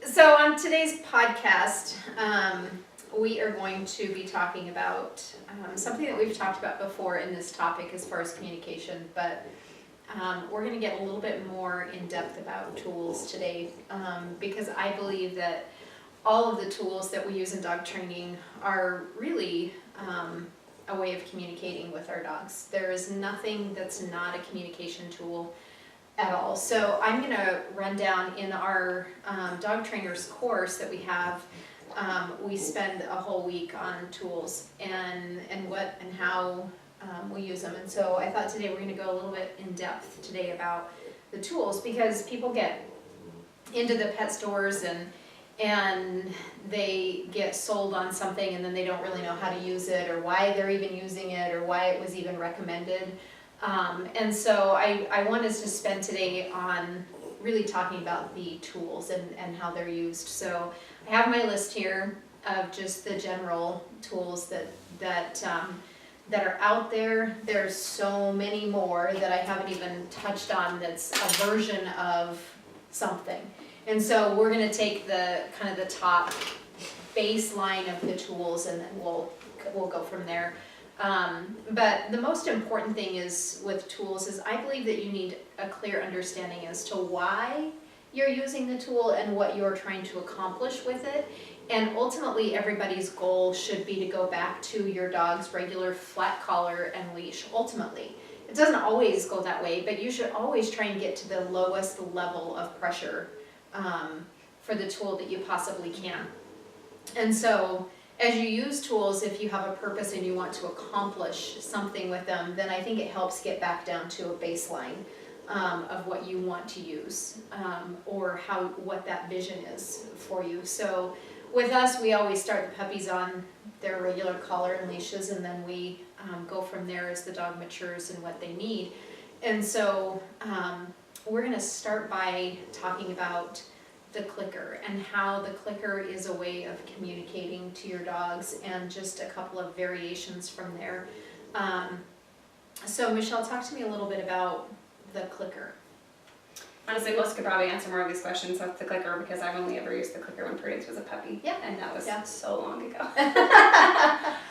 So on today's podcast, we are going to be talking about something that we've talked about before in this topic as far as communication, but we're going to get a little bit more in depth about tools today, because I believe that all of the tools that we use in dog training are really a way of communicating with our dogs. There is nothing that's not a communication tool at all. So I'm going to run down in our dog trainers course that we have. We spend a whole week on tools and what and how we use them. And so I thought today we're going to go a little bit in depth today about the tools, because people get into the pet stores and they get sold on something and then they don't really know how to use it or why they're even using it or why it was even recommended. And so I want us to spend today on really talking about the tools and how they're used. So I have my list here of just the general tools that are out there. There's so many more that I haven't even touched on that's a version of something. And so we're going to take the kind of the top baseline of the tools and then we'll go from there. But the most important thing is with tools is I believe that you need a clear understanding as to why you're using the tool and what you're trying to accomplish with it. And ultimately everybody's goal should be to go back to your dog's regular flat collar and leash. Ultimately, it doesn't always go that way, but you should always try and get to the lowest level of pressure for the tool that you possibly can. And so as you use tools, if you have a purpose and you want to accomplish something with them, then I think it helps get back down to a baseline of what you want to use, or what that vision is for you. So with us, we always start the puppies on their regular collar and leashes, and then we go from there as the dog matures and what they need. And so we're going to start by talking about the clicker and how the clicker is a way of communicating to your dogs, and just a couple of variations from there. So Michelle, talk to me a little bit about the clicker. Honestly, Melissa could probably answer more of these questions with the clicker, because I've only ever used the clicker when Prudence was a puppy. Yeah. And that was Yeah. so long ago.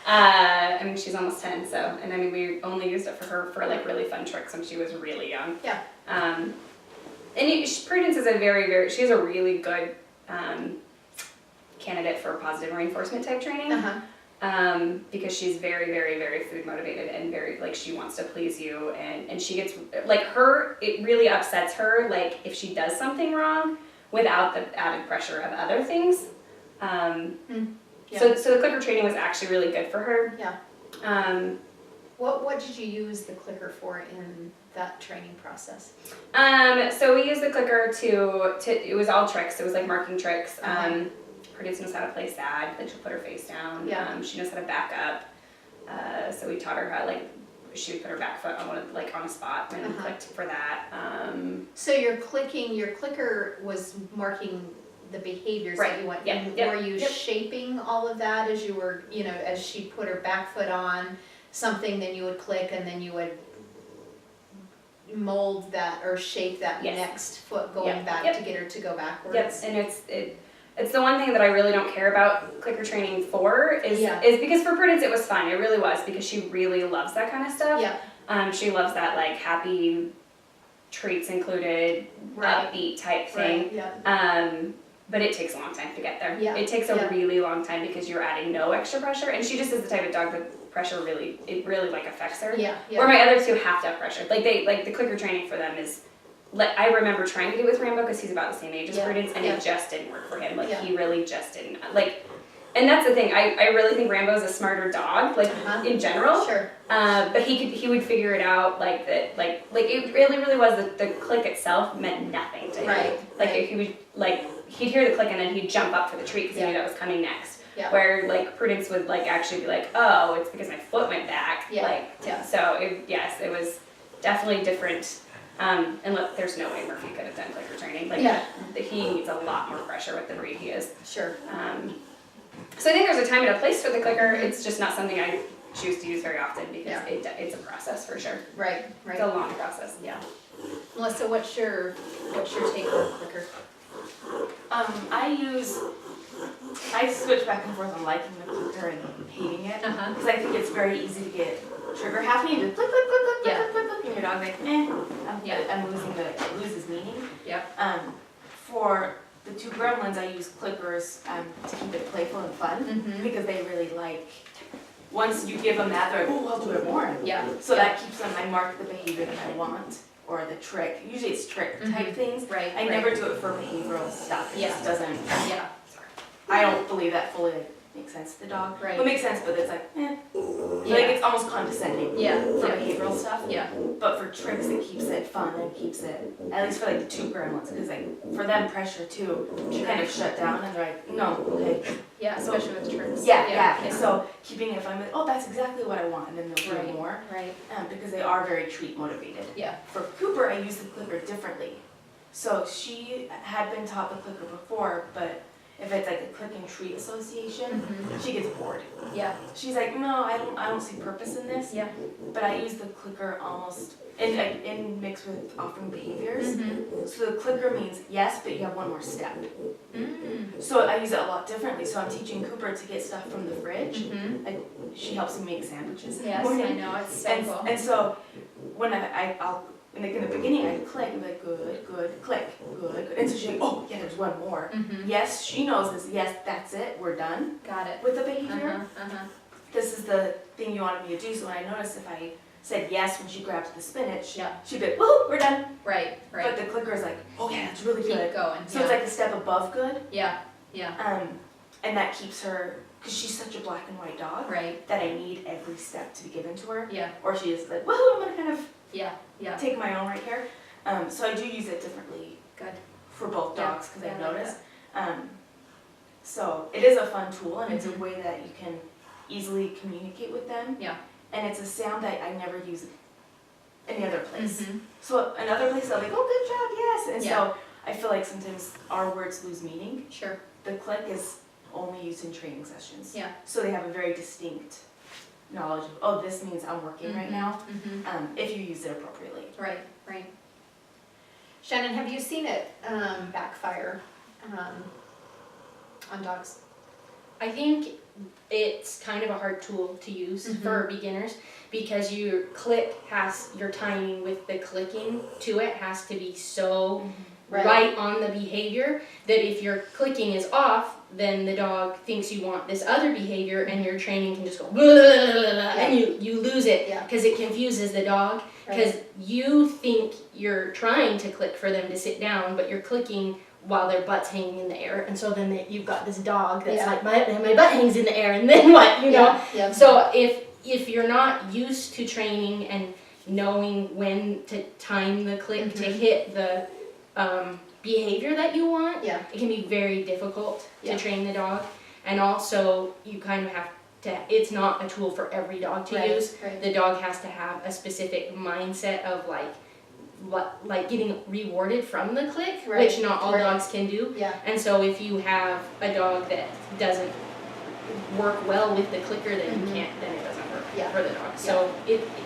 I mean, she's almost 10, so, and I mean, we only used it for her for like really fun tricks when she was really young. Yeah. Prudence is she's a really good candidate for positive reinforcement type training. Because she's very, very, very food motivated and very, like, she wants to please you, and she gets, like, it really upsets her, like, if she does something wrong without the added pressure of other things. Yeah. So the clicker training was actually really good for her. Yeah. What did you use the clicker for in that training process? So we used the clicker it was all tricks. It was like marking tricks. Prudence knows how to play sad, like she'll put her face down. Yeah. She knows how to back up. So we taught her how, like, she would put her back foot on a spot and clicked for that. So your clicker was marking the behaviors Right. that you want. Yep. And Yep. were you Yep. shaping all of that as you were, as she put her back foot on something, then you would click and then you would mold that or shape that Yes. next foot going Yep. back Yep. to get her to go backwards? Yes, and it's the one thing that I really don't care about clicker training for is because for Prudence it was fun. It really was, because she really loves that kind of stuff. Yeah. She loves that, like, happy treats included, Right. upbeat type thing. Right. Yeah. But it takes a long time to get there. Yeah. It takes a Yeah. really long time, because you're adding no extra pressure, and she just is the type of dog that pressure really like affects her. Yeah. Where my other two have to have pressure. Like the clicker training for them is, like, I remember trying to do it with Rambo because he's about the same age as Yeah. Prudence, and Yeah. it just didn't work for him. Like, Yeah. he really just didn't. Like, and that's the thing. I really think Rambo's a smarter dog, like, in general. Sure. But he would figure it out, like that, like it really was the click itself meant nothing to him. Right. Like, Right. if he would, like, he'd hear the click and then he'd jump up for the treat because he knew that was coming next. Yeah. Where, like, Prudence would, like, actually be like, oh, it's because my foot went back. Yeah. Like, Yeah. so it was definitely different. And look, there's no way Murphy could have done clicker training. Like, Yeah. he needs a lot more pressure with the breed he is. Sure. So I think there's a time and a place for the clicker. It's just not something I choose to use very often, because it's a process for sure. Right. It's a long process. Yeah. Melissa, what's your take on the clicker? I switch back and forth on liking the clicker and hating it. Because I think it's very easy to get trigger happy and just click, click, click, click, click, click, click, and your dog's like, I'm losing it loses meaning. Yep. For the two gremlins, I use clickers to keep it playful and fun because they really like, once you give them that, they're like, oh, I'll do it more. Yeah. So that keeps them, I mark the behavior that I want, or the trick. Usually it's trick type things. Right. I never do it for behavioral stuff. It just doesn't, Yeah. I don't believe that fully makes sense to the dog. Right. It makes sense, but it's like, like it's almost condescending Yeah. for Yeah. behavioral stuff. Yeah. But for tricks, it keeps it fun and keeps it, at least for like the two gremlins, because like for them pressure too, you kind of shut down and they're like, no, okay. Yeah, especially with tricks. Yeah. And so keeping it fun, like, oh, that's exactly what I want, and then they'll do Right. more. Right. Because they are very treat motivated. Yeah. For Cooper, I use the clicker differently. So she had been taught the clicker before, but if it's like a click and treat association, she gets bored. Yeah. She's like, no, I don't see purpose in this. Yeah. But I use the clicker almost in mix with offering behaviors. So the clicker means yes, but you have one more step. So I use it a lot differently. So I'm teaching Cooper to get stuff from the fridge. She helps me make sandwiches in the Yes, morning. I know, it's so cool. And so when I'll like in the beginning I'd click and be like, good, good, click, good, good. And so she's like, oh yeah, there's one more. Yes, she knows this, yes, that's it, we're done Got it. with the behavior. This is the thing you wanted me to do. So when I noticed if I said yes when she grabbed the spinach, she'd be like, woohoo, we're done. Right, right. But the clicker is like, oh yeah, that's really Keep good. going. So it's like a step above good. Yeah, yeah. And that keeps her, because she's such a black and white dog, Right. that I need every step to be given to her. Yeah, Or she is like, woohoo, I'm gonna kind of yeah, yeah. take my own right here. So I do use it differently Good. for both Yeah. dogs because I've Yeah, I like noticed. So it is a fun tool and it's a Mhm. way that you can easily communicate with them. Yeah. And it's a sound that I never use any other place. Mhm. So another place I'll be like, oh, good job, yes. And Yeah. so I feel like sometimes our words lose meaning. Sure. The click is only used in training sessions. Yeah. So they have a very distinct knowledge of, oh, this means I'm working right now, if you use it appropriately. Right, right. Shannon, have you seen it backfire on dogs? I think it's kind of a hard tool to use for beginners because your your timing with the clicking to it has to be so right on the behavior that if your clicking is off, then the dog thinks you want this other behavior and your training can just go blah, blah, blah, blah, and you lose it because it confuses the dog because you think you're trying to click for them to sit down, but you're clicking while their butt's hanging in the air, and so then you've got this dog that's like my butt hangs in the air, and then what, you know? Yeah. So if you're not used to training and knowing when to time the click to hit the behavior that you want, Yeah. it can be very difficult to train the dog, and also you kind of have to. It's not a tool for every dog to use. Right. The dog has to have a specific mindset of like getting rewarded from the click, which not all dogs can do. Yeah. And so if you have a dog that doesn't work well with the clicker, then you can't. Then it doesn't work for the dog. So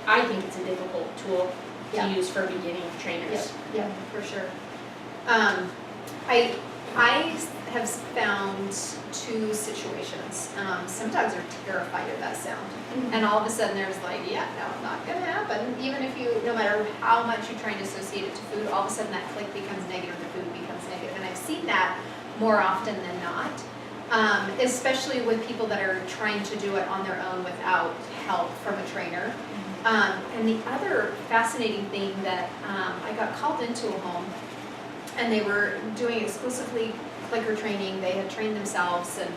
I think it's a difficult tool to use for beginning trainers. Yeah, for sure. I have found two situations. Some dogs are terrified of that sound. And all of a sudden there's like, yeah, no, not gonna happen. Even if no matter how much you try to associate it to food, all of a sudden that click becomes negative, the food becomes negative. And I've seen that more often than not, especially with people that are trying to do it on their own without help from a trainer. And the other fascinating thing that I got called into a home, and they were doing exclusively clicker training. They had trained themselves and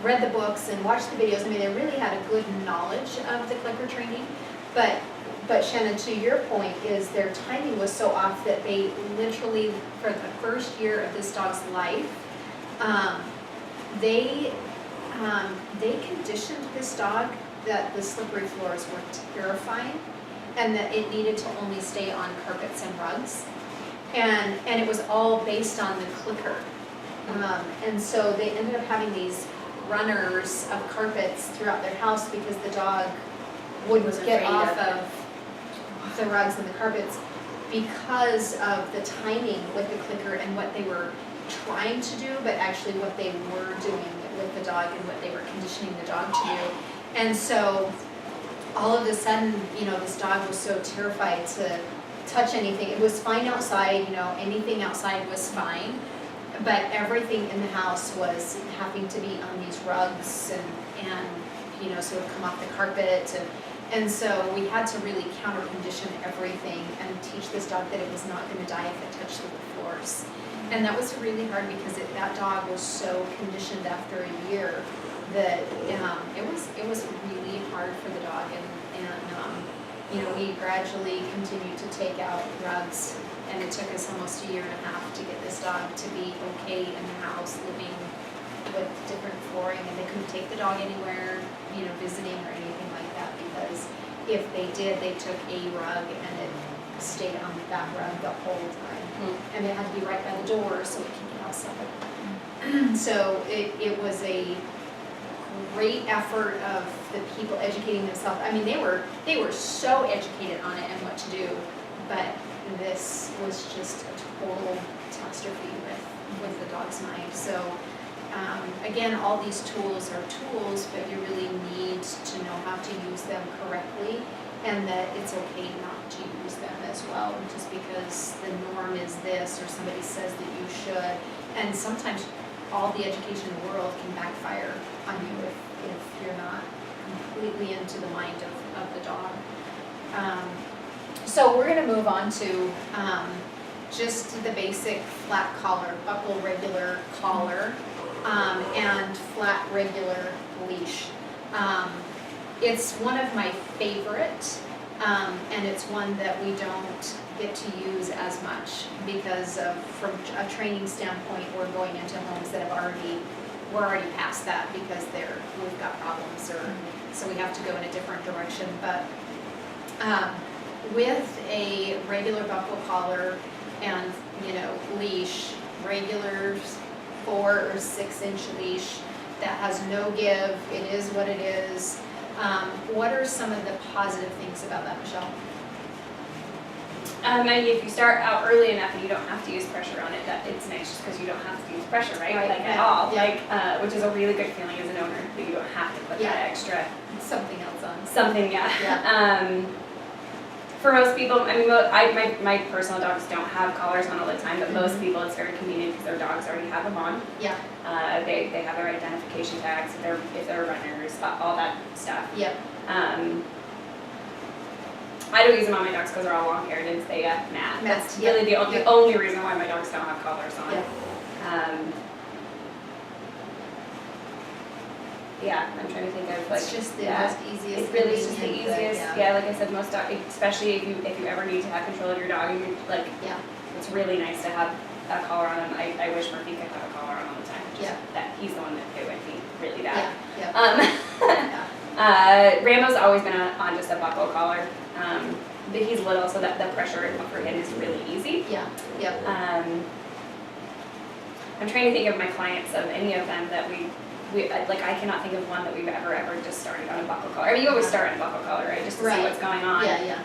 read the books and watched the videos. I mean, they really had a good knowledge of the clicker training. But Shannon, to your point, is their timing was so off that they literally, for the first year of this dog's life, they conditioned this dog that the slippery floors were terrifying and that it needed to only stay on carpets and rugs. And it was all based on the clicker. And so they ended up having these runners of carpets throughout their house because the dog wouldn't get off of the rugs and the carpets because of the timing with the clicker and what they were trying to do, but actually what they were doing with the dog and what they were conditioning the dog to do. And so all of a sudden, you know, this dog was so terrified to touch anything. It was fine outside, you know, anything outside was fine, but everything in the house was having to be on these rugs and you know, so it would come off the carpet and so we had to really counter condition everything and teach this dog that it was not going to die if it touched the floors. And that was really hard because that dog was so conditioned after a year that it was really hard for the dog and you know, we gradually continued to take out rugs, and it took us almost a year and a half to get this dog to be okay in the house, living with different flooring, and they couldn't take the dog anywhere, you know, visiting or anything like that, because if they did, they took a rug and it stayed on that rug the whole time. And it had to be right by the door so it can get outside. So it was a great effort of the people educating themselves. I mean, they were so educated on it and what to do, but this was just a total catastrophe with the dog's mind. So again, all these tools are tools, but you really need to know how to use them correctly, and that it's okay not to use them as well, just because the norm is this or somebody says that you should. And sometimes all the education in the world can backfire on you if you're not completely into the mind of the dog. So we're going to move on to just the basic flat collar, buckle regular collar, and flat regular leash. It's one of my favorite, and it's one that we don't get to use as much because from a training standpoint, we're going into homes that we're already past that because we've got problems, or so we have to go in a different direction. But with a regular buckle collar and, you know, leash, regular 4 or 6 inch leash that has no give, it is what it is. What are some of the positive things about that, Michelle? And if you start out early enough and you don't have to use pressure on it, that it's nice just because you don't have to use pressure, right? Right, Like yeah, at all. yeah. Like, which is a really good feeling as an owner that you don't have to put Yeah. that extra Something else on. something, yeah. Yeah. For most people, I mean, my personal dogs don't have collars on all the time, but most people it's very convenient because their dogs already have them on. Yeah. They have their identification tags, if they're runners, all that stuff. Yep. I don't use them on my dogs because they're all long-haired and they get mad. That's Yeah. really the Yeah. only reason why my dogs don't have collars on. Yeah. Yeah, I'm trying to think of like. It's just the yeah. most easiest. It really is just the convenient, but easiest. Yeah, like I said, most dogs, especially if you ever need to have control of your dog, and you're like, Yeah. it's really nice to have a collar on them. I wish Murphy could have a collar on all the time. Just Yeah. that he's the one that it would be really Yeah. bad. Yeah. Rambo's always been on just a buckle collar. But he's little, so that the pressure for him is really easy. Yeah. Yep. I'm trying to think of my clients, of any of them that we like. I cannot think of one that we've ever just started on a buckle collar. I mean, you always start on a buckle collar, right, just to Right. see what's going on. Yeah. Yeah.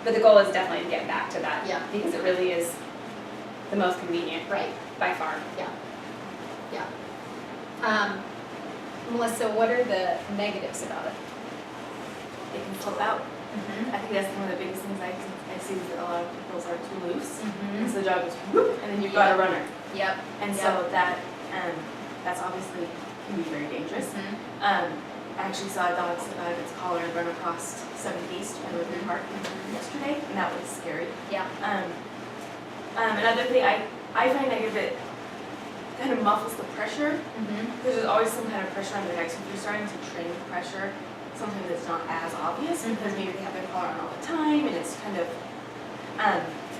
But the goal is definitely to get back to that. Yeah. Because it really is the most convenient Right. by far. Melissa, what are the negatives about it? It can flip out. I think that's one of the biggest things I see is that a lot of people's are too loose. And so the dog goes whoop, and then you've got a runner. Yep. And so that's obviously can be very dangerous. I actually saw a dog slip out of its collar and run across 7th East by Woodbury Park yesterday, and that was scary. Yeah. Another thing I find negative, it kind of muffles the pressure, because there's always some kind of pressure on the neck. So if you're starting to train with pressure, sometimes it's not as obvious because maybe they have their collar on all the time, and it's kind of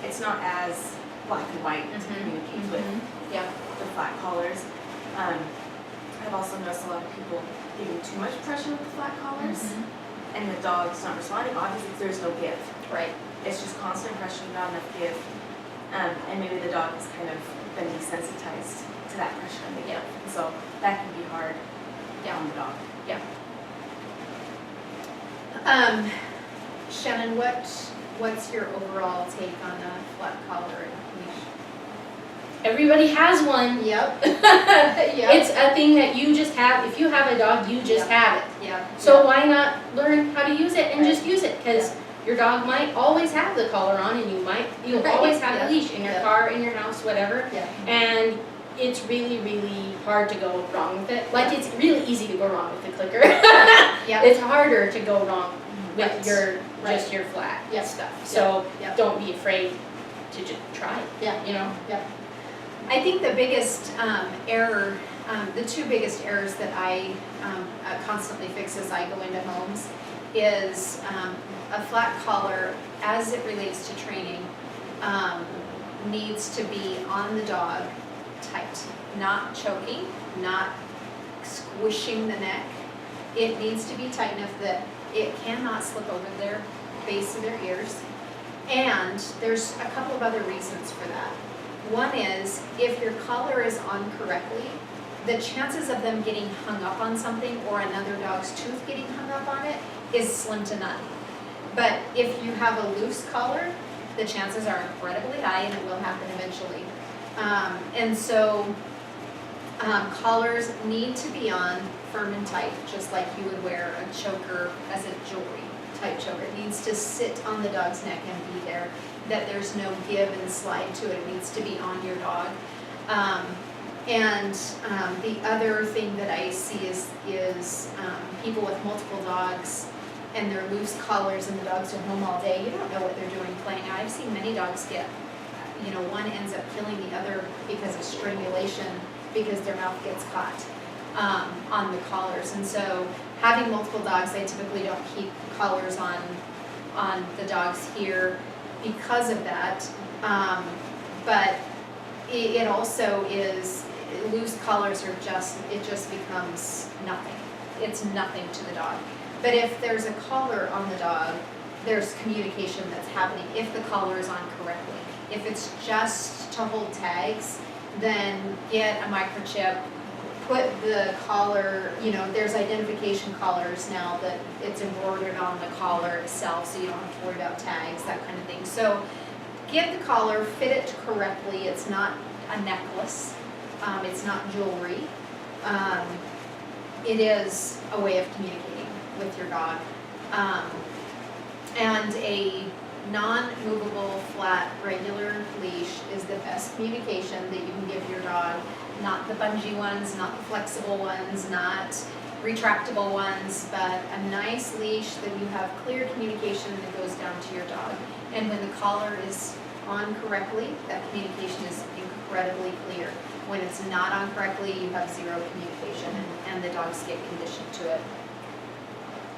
it's not as black and white to communicate with Yeah. the flat collars. I've also noticed a lot of people giving too much pressure with the flat collars, and the dog's not responding. Obviously, there's no give. Right. It's just constant pressure, not enough give, and maybe the dog has kind of been desensitized to that pressure and the give. And so that can be hard on the dog. Shannon, what's your overall take on a flat collar and leash? Everybody has one. Yep. It's a thing that you just have. If you have a dog, you just have it. Yep. So why not learn how to use it and Right. just use it? Because your dog might always have the collar on, and you'll Right. always have Yeah. a leash in your Yeah. car, in your house, whatever. Yeah. And it's really, really hard to go wrong with it. Like, it's really easy to go wrong with the clicker. Yeah. It's harder to go wrong with Right. just your flat Yeah. stuff. So Yeah. don't be afraid to just try it. Yeah. You know. I think the biggest error, the two biggest errors that I constantly fix as I go into homes is a flat collar, as it relates to training, needs to be on the dog tight, not choking, not squishing the neck. It needs to be tight enough that it cannot slip over their base of their ears. And there's a couple of other reasons for that. One is, if your collar is on correctly, the chances of them getting hung up on something or another dog's tooth getting hung up on it is slim to none. But if you have a loose collar, the chances are incredibly high, and it will happen eventually. And so collars need to be on firm and tight, just like you would wear a choker as a jewelry type choker. It needs to sit on the dog's neck and be there, that there's no give and slide to it. It needs to be on your dog. The other thing that I see is people with multiple dogs and they're loose collars and the dogs are home all day. You don't know what they're doing playing out. I've seen many dogs get, one ends up killing the other because of strangulation, because their mouth gets caught on the collars. And so having multiple dogs, I typically don't keep collars on the dogs here because of that. But it also is, loose collars are it just becomes nothing. It's nothing to the dog. But if there's a collar on the dog, there's communication that's happening if the collar is on correctly. If it's just to hold tags, then get a microchip, put the collar, there's identification collars now that it's embroidered on the collar itself, so you don't have to worry about tags, that kind of thing. So get the collar, fit it correctly. It's not a necklace, it's not jewelry. It is a way of communicating with your dog. And a non-movable, flat, regular leash is the best communication that you can give your dog. Not the bungee ones, not the flexible ones, not retractable ones, but a nice leash that you have clear communication that goes down to your dog. And when the collar is on correctly, that communication is incredibly clear. When it's not on correctly, you have zero communication, and the dogs get conditioned to it.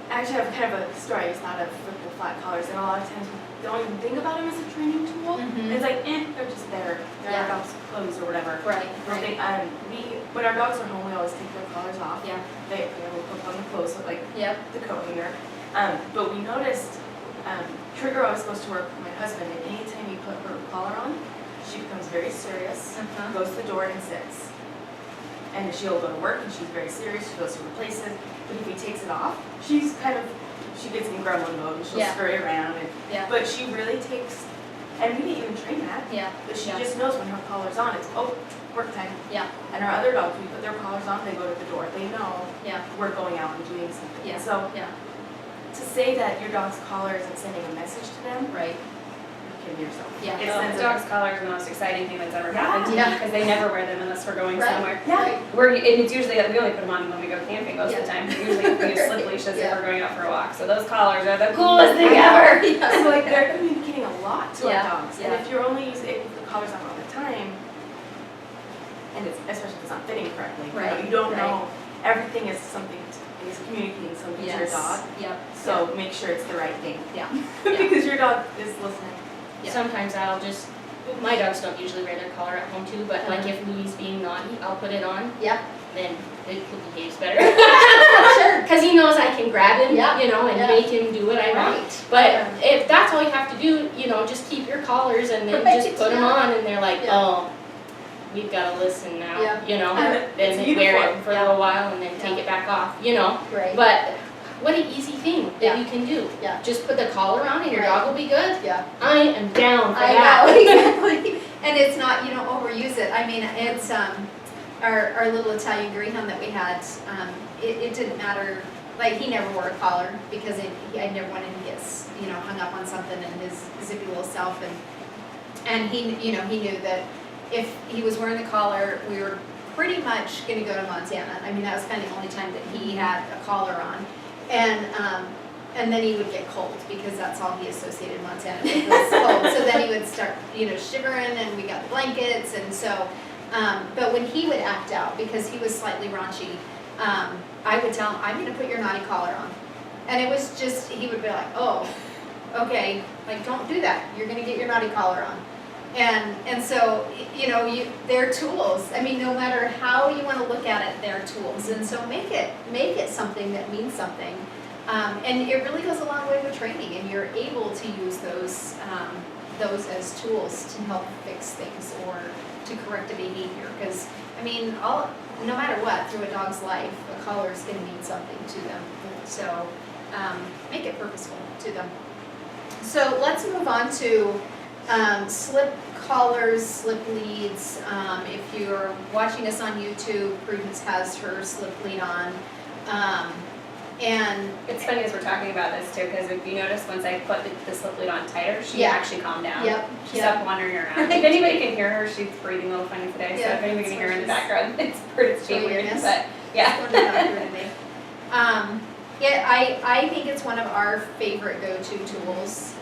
I actually have kind of a story I just thought of with the flat collars, and a lot of times we don't even think about them as a training tool. Mhm. It's like, they're just there. They're Yeah. our dog's clothes or whatever. Right, When our dogs are home, we always take their collars off. Yeah. We'll put on the clothes, so like Yep. the coat hanger. But we noticed, Trigger always goes to work with my husband, and anytime you put her collar on, she becomes very serious, Uh-huh. goes to the door and sits. And she'll go to work and she's very serious, she goes to her places, but if he takes it off, she gets in gremlin mode and she'll Yeah. scurry around. Yeah. But she really takes, and we didn't even train that, Yeah. but she Yeah. just knows when her collar's on, it's, work time. Yeah. And our other dogs, we put their collars on, they go to the door, they know Yeah. we're going out and doing something. Yeah. So Yeah. to say that your dog's collar isn't sending a message to them, Right. you're kidding yourself. Yeah. It Oh, sends a dog's collar is the most exciting thing that's ever happened to Yeah. me because they never wear them unless we're going Right. somewhere. Yeah. And it's usually, we only put them on when we go camping most of the time. We usually use slip leashes if we're going out for a walk. So those collars are the coolest thing ever. So like they're communicating a lot to Yeah. our dogs. Yeah. And if you're only using if the collar's on all the time, and especially if it's not fitting correctly, Right. you don't Right. know everything is communicating something to your dog. Yep. So make sure it's the right thing. Yeah. Because your dog is listening. Yeah. Sometimes my dogs don't usually wear their collar at home too, but like if Louis being naughty, I'll put it on, Yeah. then it behaves better. Sure. Cause he knows I can grab him, Yeah. and Yeah. make him do what I want. Right. But if that's all you have to do, just keep your collars and then just Right, put them yeah. on and they're like, Yeah. oh, we've gotta listen now, Yeah. It's Then they wear uniform. it for a little while and then take it back off, Right. But what an easy thing Yeah. that you can do. Yeah. Just put the collar on and your Right. dog will be good. Yeah. I am down for I that. know, exactly. and it's not, you don't overuse it. I mean, it's, our little Italian Greyhound that we had, it didn't matter, like, he never wore a collar because I never wanted him to get, hung up on something in his zippy little self, and he, he knew that if he was wearing the collar, we were pretty much gonna go to Montana. I mean, that was kind of the only time that he had a collar on, and then he would get cold because that's all he associated Montana with was cold. So then he would start, shivering, and we got the blankets, and so, but when he would act out, because he was slightly raunchy, I would tell him, I'm gonna put your naughty collar on. And it was just, he would be like, oh, okay, like, don't do that. You're gonna get your naughty collar on. And so, they're tools. I mean, no matter how you wanna look at it, they're tools. And so make it something that means something. And it really goes a long way with training, and you're able to use those as tools to help fix things or to correct a behavior. Because, I mean, no matter what, through a dog's life, a collar is going to mean something to them. So make it purposeful to them. So let's move on to slip collars, slip leads. If you're watching us on YouTube, Prudence has her slip lead on. And It's funny as we're talking about this too, because if you notice, once I put the slip lead on tighter, she Yeah. actually calmed down. Yep. She stopped wandering around. If anybody can hear her, she's breathing a little funny today, so Yeah, if anybody can that's hear her in the what background, it's being showing weird, us. but yeah. We're not doctor today. I think it's one of our favorite go-to tools.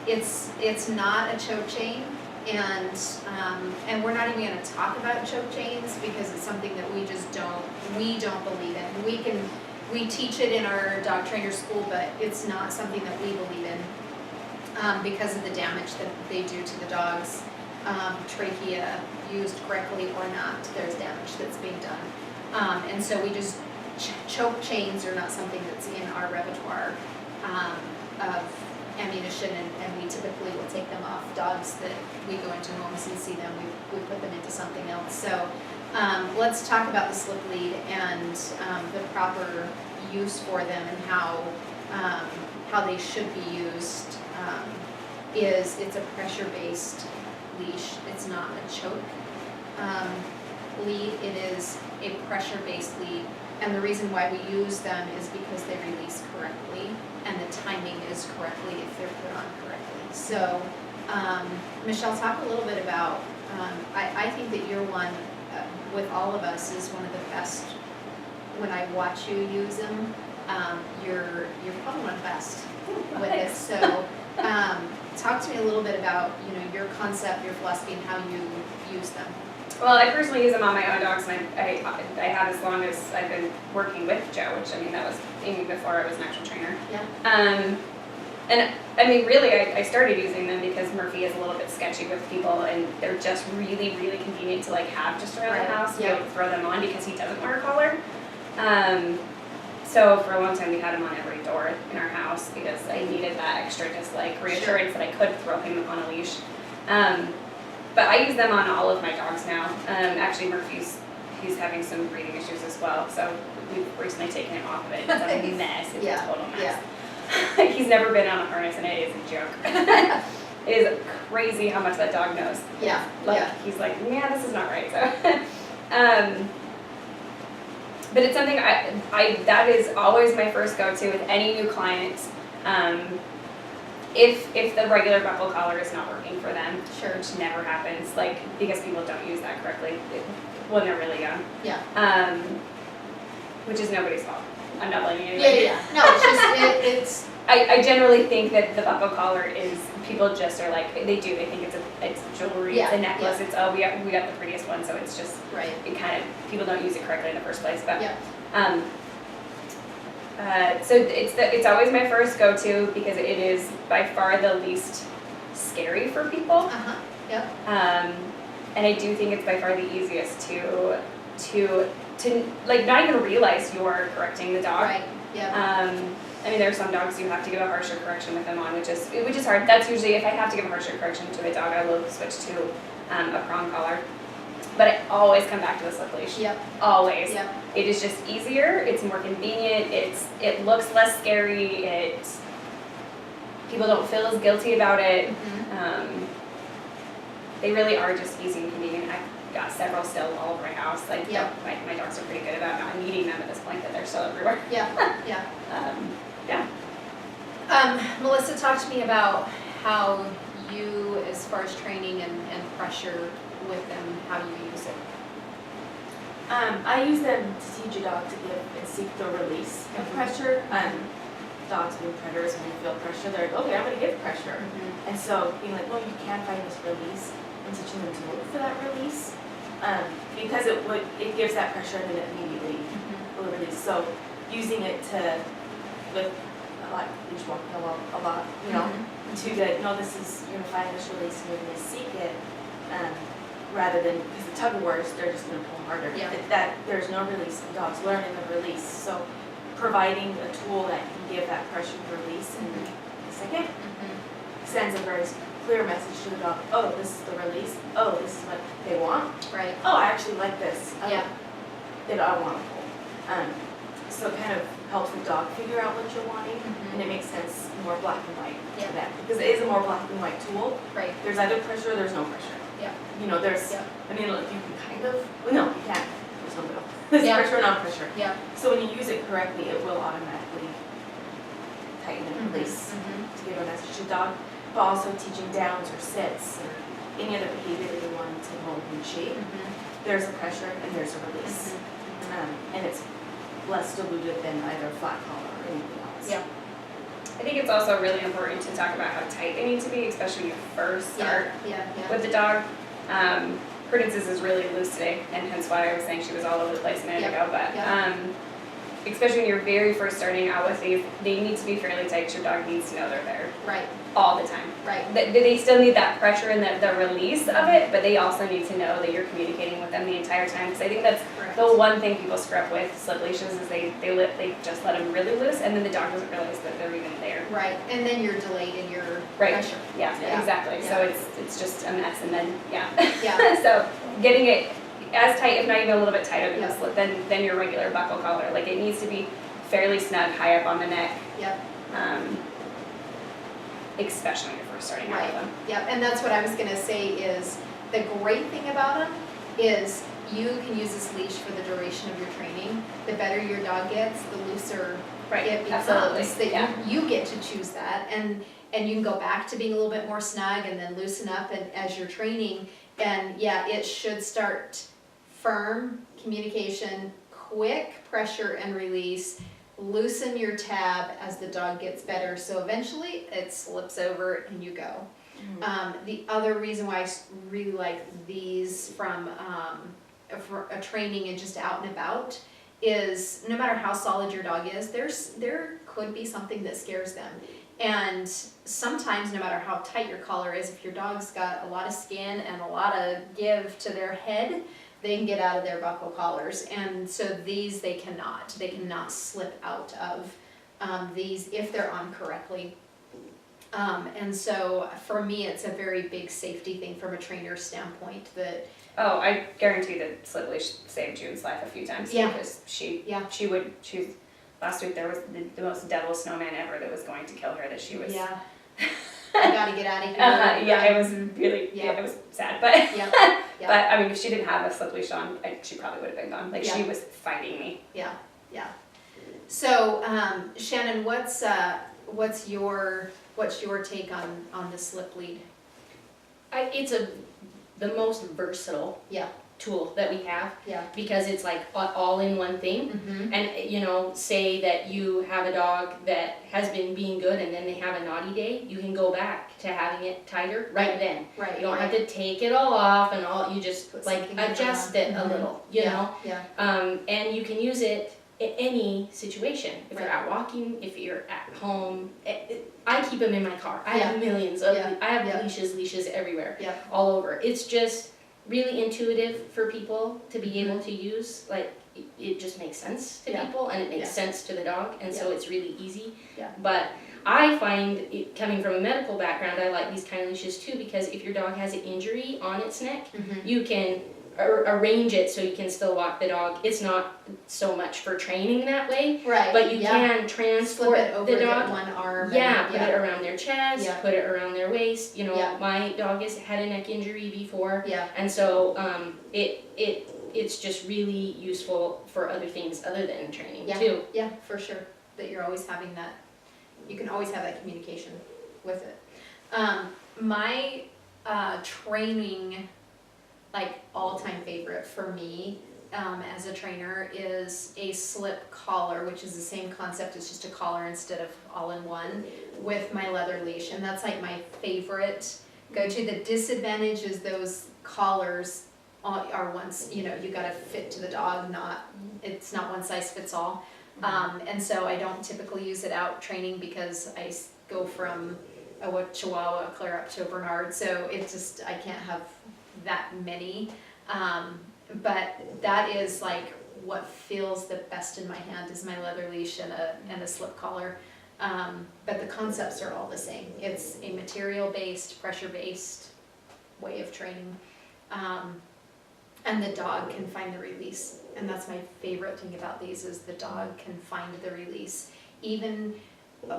It's not a choke chain, and we're not even going to talk about choke chains because it's something that we don't believe in. We teach it in our dog trainer school, but it's not something that we believe in because of the damage that they do to the dogs. Trachea used correctly or not, there's damage that's being done. And so we just, choke chains are not something that's in our repertoire of ammunition, and we typically will take them off dogs that we go into homes and see them, we put them into something else. So let's talk about the slip lead and the proper use for them and how they should be used. It's a pressure-based leash. It's not a choke lead. It is a pressure-based lead, and the reason why we use them is because they release correctly and the timing is correctly if they're put on correctly. So Michelle, talk a little bit about, I think that you're one, with all of us, is one of the best. When I watch you use them, you're probably one of the best with it. So talk to me a little bit about your concept, your philosophy, and how you use them. Well, I personally use them on my own dogs, and I have as long as I've been working with Joe, which that was even before I was an actual trainer. Yeah. And I mean, really, I started using them because Murphy is a little bit sketchy with people, and they're just really, really convenient to have just around Right. the house to Yeah. be able to throw them on because he doesn't wear a collar. So for a long time we had him on every door in our house because I needed that extra just reassurance that I could throw him on a leash. But I use them on all of my dogs now. Actually he's having some breathing issues as well, so we've recently taken him off of it. It's a mess, it's a total mess. Yeah. He's never been on a harness and it is a joke. It is crazy how much that dog knows. Yeah. He's like, yeah, this is not right. So, but it's something that is always my first go-to with any new client. If the regular buckle collar is not working for them, Sure. which never happens, because people don't use that correctly when they're really young. Yeah. Which is nobody's fault. I'm not blaming anybody. Yeah. No, it's just it's. I generally think that the buckle collar is, people just are they think it's jewelry, Yeah, it's a necklace, yeah. it's we got the prettiest one, so it's just Right. it kind of, people don't use it correctly in the first place. But Yeah. so it's always my first go-to because it is by far the least scary for people. Yep. And I do think it's by far the easiest to not even realize you're correcting the dog. Right. Yeah. I mean, there are some dogs you have to give a harsher correction with them on, which is hard. That's usually, if I have to give a harsher correction to a dog, I will switch to a prong collar. But I always come back to the slip leash. Yep. Always. Yep. It is just easier. It's more convenient. It looks less scary. People don't feel as guilty about it. Mhm. they really are just easy and convenient. I've got several still all over my house. Like, Yeah. my dogs are pretty good about not needing them at this point, that they're still everywhere. Yeah, yeah. Yeah. Melissa, talk to me about how you, as far as training and pressure with them, how you use it. I use them to teach a dog to give and seek the release of pressure. Dogs being predators, when they feel pressure, they're like, okay, I'm gonna give pressure. And so being like, well, you can find this release, and teaching them to look for that release, because it gives that pressure and then it immediately will release. So using it to, with a lot, leash walk a lot, you know, to get, no, this is, you're gonna find this release and you're gonna seek it, rather than, because the tug of wars, they're just gonna pull harder. Yeah. That there's no release, and dogs learning the release. So providing a tool that can give that pressure release in a second sends a very clear message to the dog. Oh, this is the release. Oh, this is what they want. Right. Oh, I actually like this. Yeah. That I want to pull. So it kind of helps the dog figure out what you're wanting, and it makes sense more black and white Yeah. to them, because it is a more black and white tool. Right. There's either pressure or there's no pressure. Yeah. You know, there's. Yeah. I mean, look, you can kind of. Well, no, you can't. There's no middle. There's Yeah. pressure or no pressure. Yeah. So when you use it correctly, it will automatically tighten and release to give a message to the dog, but also teaching downs or sits or any other behavior that you want to mold and shape. There's a pressure and there's a release, and it's less diluted than either flat collar or anything else. Yeah. I think it's also really important to talk about how tight they need to be, especially when you first start Yeah. with the dog. Prudence is really loose today, and hence why I was saying she was all over the place a minute ago. But especially when you're very first starting out with these, they need to be fairly tight. Your dog needs to know they're there Right. all the time. Right. They still need that pressure and the release of it, but they also need to know that you're communicating with them the entire time. Because I think that's Correct. the one thing people screw up with slip leashes is they just let them really loose, and then the dog doesn't realize that they're even there. Right. And then you're delayed in your Right. pressure. Yeah, Yeah. exactly. Yeah. So it's just a mess, and then yeah. Yeah. So getting it as tight, if not even a little bit tighter than Yeah. the slip, than your regular buckle collar. Like it needs to be fairly snug, high up on the neck. Yep. Especially when you're first starting out Right. with them. Yep. And that's what I was gonna say is the great thing about them is you can use this leash for the duration of your training. The better your dog gets, the looser Right. it becomes. Absolutely. That Yeah. you get to choose that, and you can go back to being a little bit more snug and then loosen up and as you're training. And yeah, it should start firm communication, quick pressure and release. Loosen your tab as the dog gets better, so eventually it slips over and you go. The other reason why I really like these from for a training and just out and about is no matter how solid your dog is, there could be something that scares them. And sometimes no matter how tight your collar is, if your dog's got a lot of skin and a lot of give to their head, they can get out of their buckle collars. And so these they cannot slip out of these if they're on correctly. And so for me, it's a very big safety thing from a trainer's standpoint that, Oh, I guarantee that slip leash saved June's life a few times. Yeah. Because she yeah, last week there was the most devil snowman ever that was going to kill her, that she was. yeah. I gotta get out of here. Yeah, it was really, Yeah. it was sad, but. Yeah, yeah. But I mean, if she didn't have a slip leash on, she probably would have been gone. Like Yeah. she was fighting me. Yeah. So, Shannon, what's your take on the slip lead? It's the most versatile Yeah. tool that we have Yeah. because it's like all in one thing. Mm-hmm. And say that you have a dog that has been being good and then they have a naughty day, you can go back to having it tighter right then. Right. You don't have to take it all off and all, you just Put like something in adjust there. it a Mhm. little, you know? Yeah. And you can use it in any situation. If you're Right. out walking, if you're at home. I keep them in my car. I have millions of, Yeah. I have Yeah. leashes everywhere, Yeah. all over. It's just really intuitive for people to be Mm-hmm. able to use. Like, it just makes sense to Yeah. people and it makes Yeah. sense to the dog, and so it's really easy. Yeah. But I find, coming from a medical background, I like these kind of leashes too, because if your dog has an injury on its neck, Mm-hmm. you can arrange it so you can still walk the dog. It's not so much for training that way, Right. but you yeah. can Slip transport it over the dog. one arm. Yeah, and, put it around their chest, Yeah. put it around their waist. You know, Yeah. my dog has had a neck injury before, Yeah. and so it's just really useful for other things other than training Yeah. too. Yeah, for sure. That you're always having that. You can always have that communication with it. My training, like all-time favorite for me as a trainer is a slip collar, which is the same concept. It's just a collar instead of all-in-one with my leather leash, and that's like my favorite go-to. The disadvantage is those collars are ones, you gotta fit to the dog. It's not one size fits all. And so I don't typically use it out training because I go from a Chihuahua clear up to a Bernard, so it's just, I can't have that many. But that is like what feels the best in my hand is my leather leash and a slip collar. But the concepts are all the same. It's a material-based, pressure-based way of training. And the dog can find the release. And that's my favorite thing about these is the dog can find the release. Even,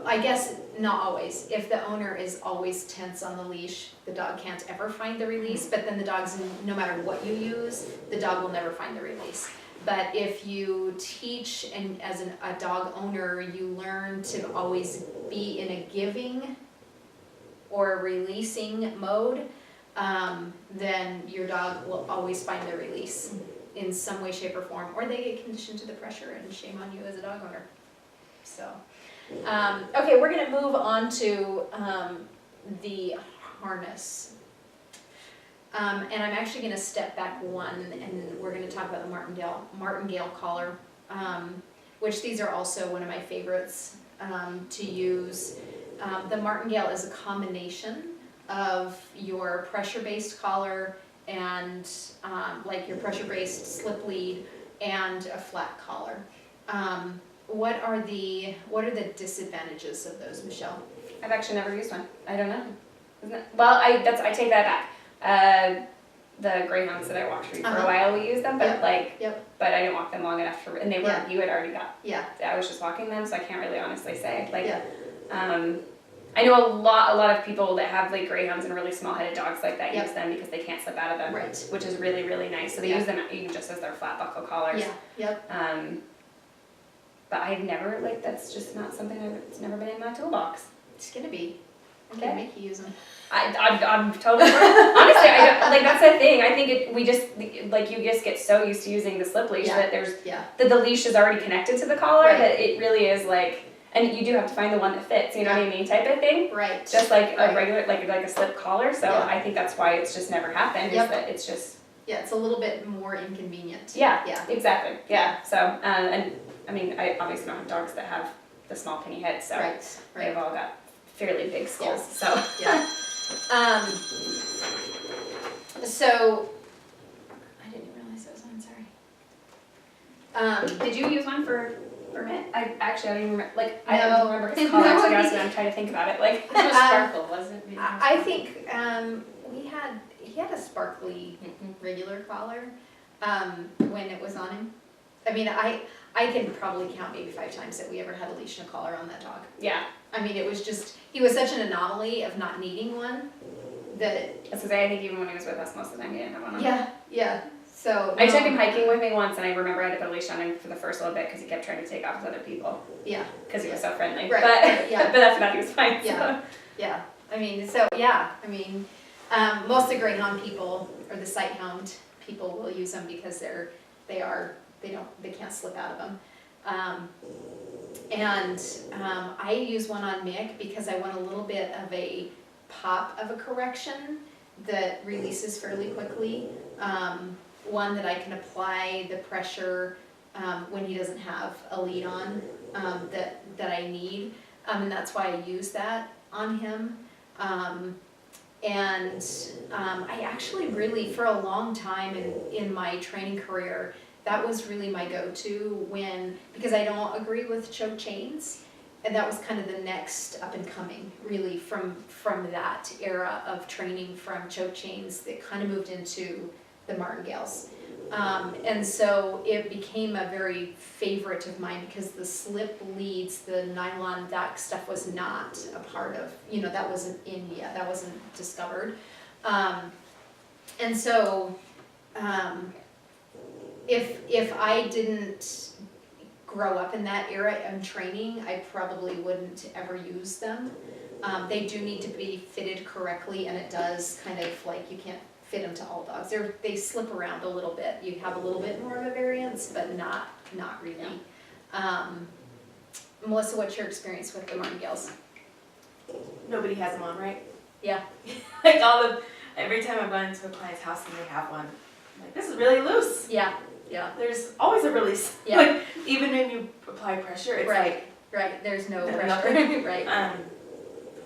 I guess, not always. If the owner is always tense on the leash, the dog can't ever find the release. But then the dog's, no matter what you use, the dog will never find the release. But if you teach, and as a dog owner, you learn to always be in a giving or a releasing mode, then your dog will always find the release in some way, shape, or form, or they get conditioned to the pressure, and shame on you as a dog owner. So, okay, we're gonna move on to the harness. And I'm actually gonna step back one, and we're gonna talk about the martingale collar, which these are also one of my favorites to use. The martingale is a combination of your pressure-based collar and like your pressure-based slip lead and a flat collar. What are the disadvantages of those, Michelle? I've actually never used one. I don't know. Well, I take that back. The greyhounds that I walked for a while, we used them, but but I didn't walk them long enough for, and they were, you had already got. Yeah. I was just walking them, so I can't really honestly say. I know a lot of people that have like greyhounds and really small-headed dogs like that use them because they can't slip out of them, Right. which is really, really nice. So they use them even just as their flat buckle collars. Yeah. Yep. But I've never, that's just not something it's never been in my toolbox. It's gonna be. I'm Okay. gonna make you use them. I'm totally, honestly, I don't, that's the thing. I think we just, you just get so used to using the slip leash that that the leash is already connected to the collar, that it really is and you do have to find the one that fits, you know what I mean, type of thing. Right. Just like a regular, like a slip collar. So I think that's why it's just never happened, is that it's just. Yeah, it's a little bit more inconvenient. Yeah, Yeah. exactly. Yeah, so, and I mean, I obviously don't have dogs that have the small penny heads, so Right. they've all got fairly big skulls, so. Yeah. So, I didn't realize that was on, sorry. Did you use one for Mitt? I don't even remember, I No. don't remember his collar, to be honest, and I'm trying to think about it, This was Sparkle, wasn't it? I think, he had a sparkly regular collar, when it was on him. I mean, I can probably count maybe 5 times that we ever had a leash and a collar on that dog. Yeah. I mean, it was just, he was such an anomaly of not needing one that. That's because I think even when he was with us most of the time, he didn't have one on. Yeah, so. I took him hiking with me once, and I remember I had to put a leash on him for the first little bit because he kept trying to take off with other people Yeah, because he was so friendly. Right, But right, yeah. but after that, he was fine. Yeah. yeah, I mean, so, most of the greyhound people, or the sight hound people will use them because they can't slip out of them. I use one on Mick because I want a little bit of a pop of a correction that releases fairly quickly. One that I can apply the pressure when he doesn't have a lead on that I need, and that's why I use that on him. I actually really, for a long time in my training career, that was really my go-to because I don't agree with choke chains, and that was kind of the next up and coming, really, from that era of training from choke chains that kind of moved into the martingales. And so it became a very favorite of mine because the slip leads, the nylon, that stuff was not a part of, that wasn't in yet, that wasn't discovered. And so, if I didn't grow up in that era of training, I probably wouldn't ever use them. They do need to be fitted correctly, and it does kind of like, you can't fit them to all dogs. They slip around a little bit. You have a little bit more of a variance, but not really. Melissa, what's your experience with the martingales? Nobody has them on, right? Yeah. Like every time I've gone into a client's house and they have one, I'm like, this is really loose. Yeah. There's always a release. Yeah. Like, even when you apply pressure, it's Right. There's no No, pressure. nothing. Right.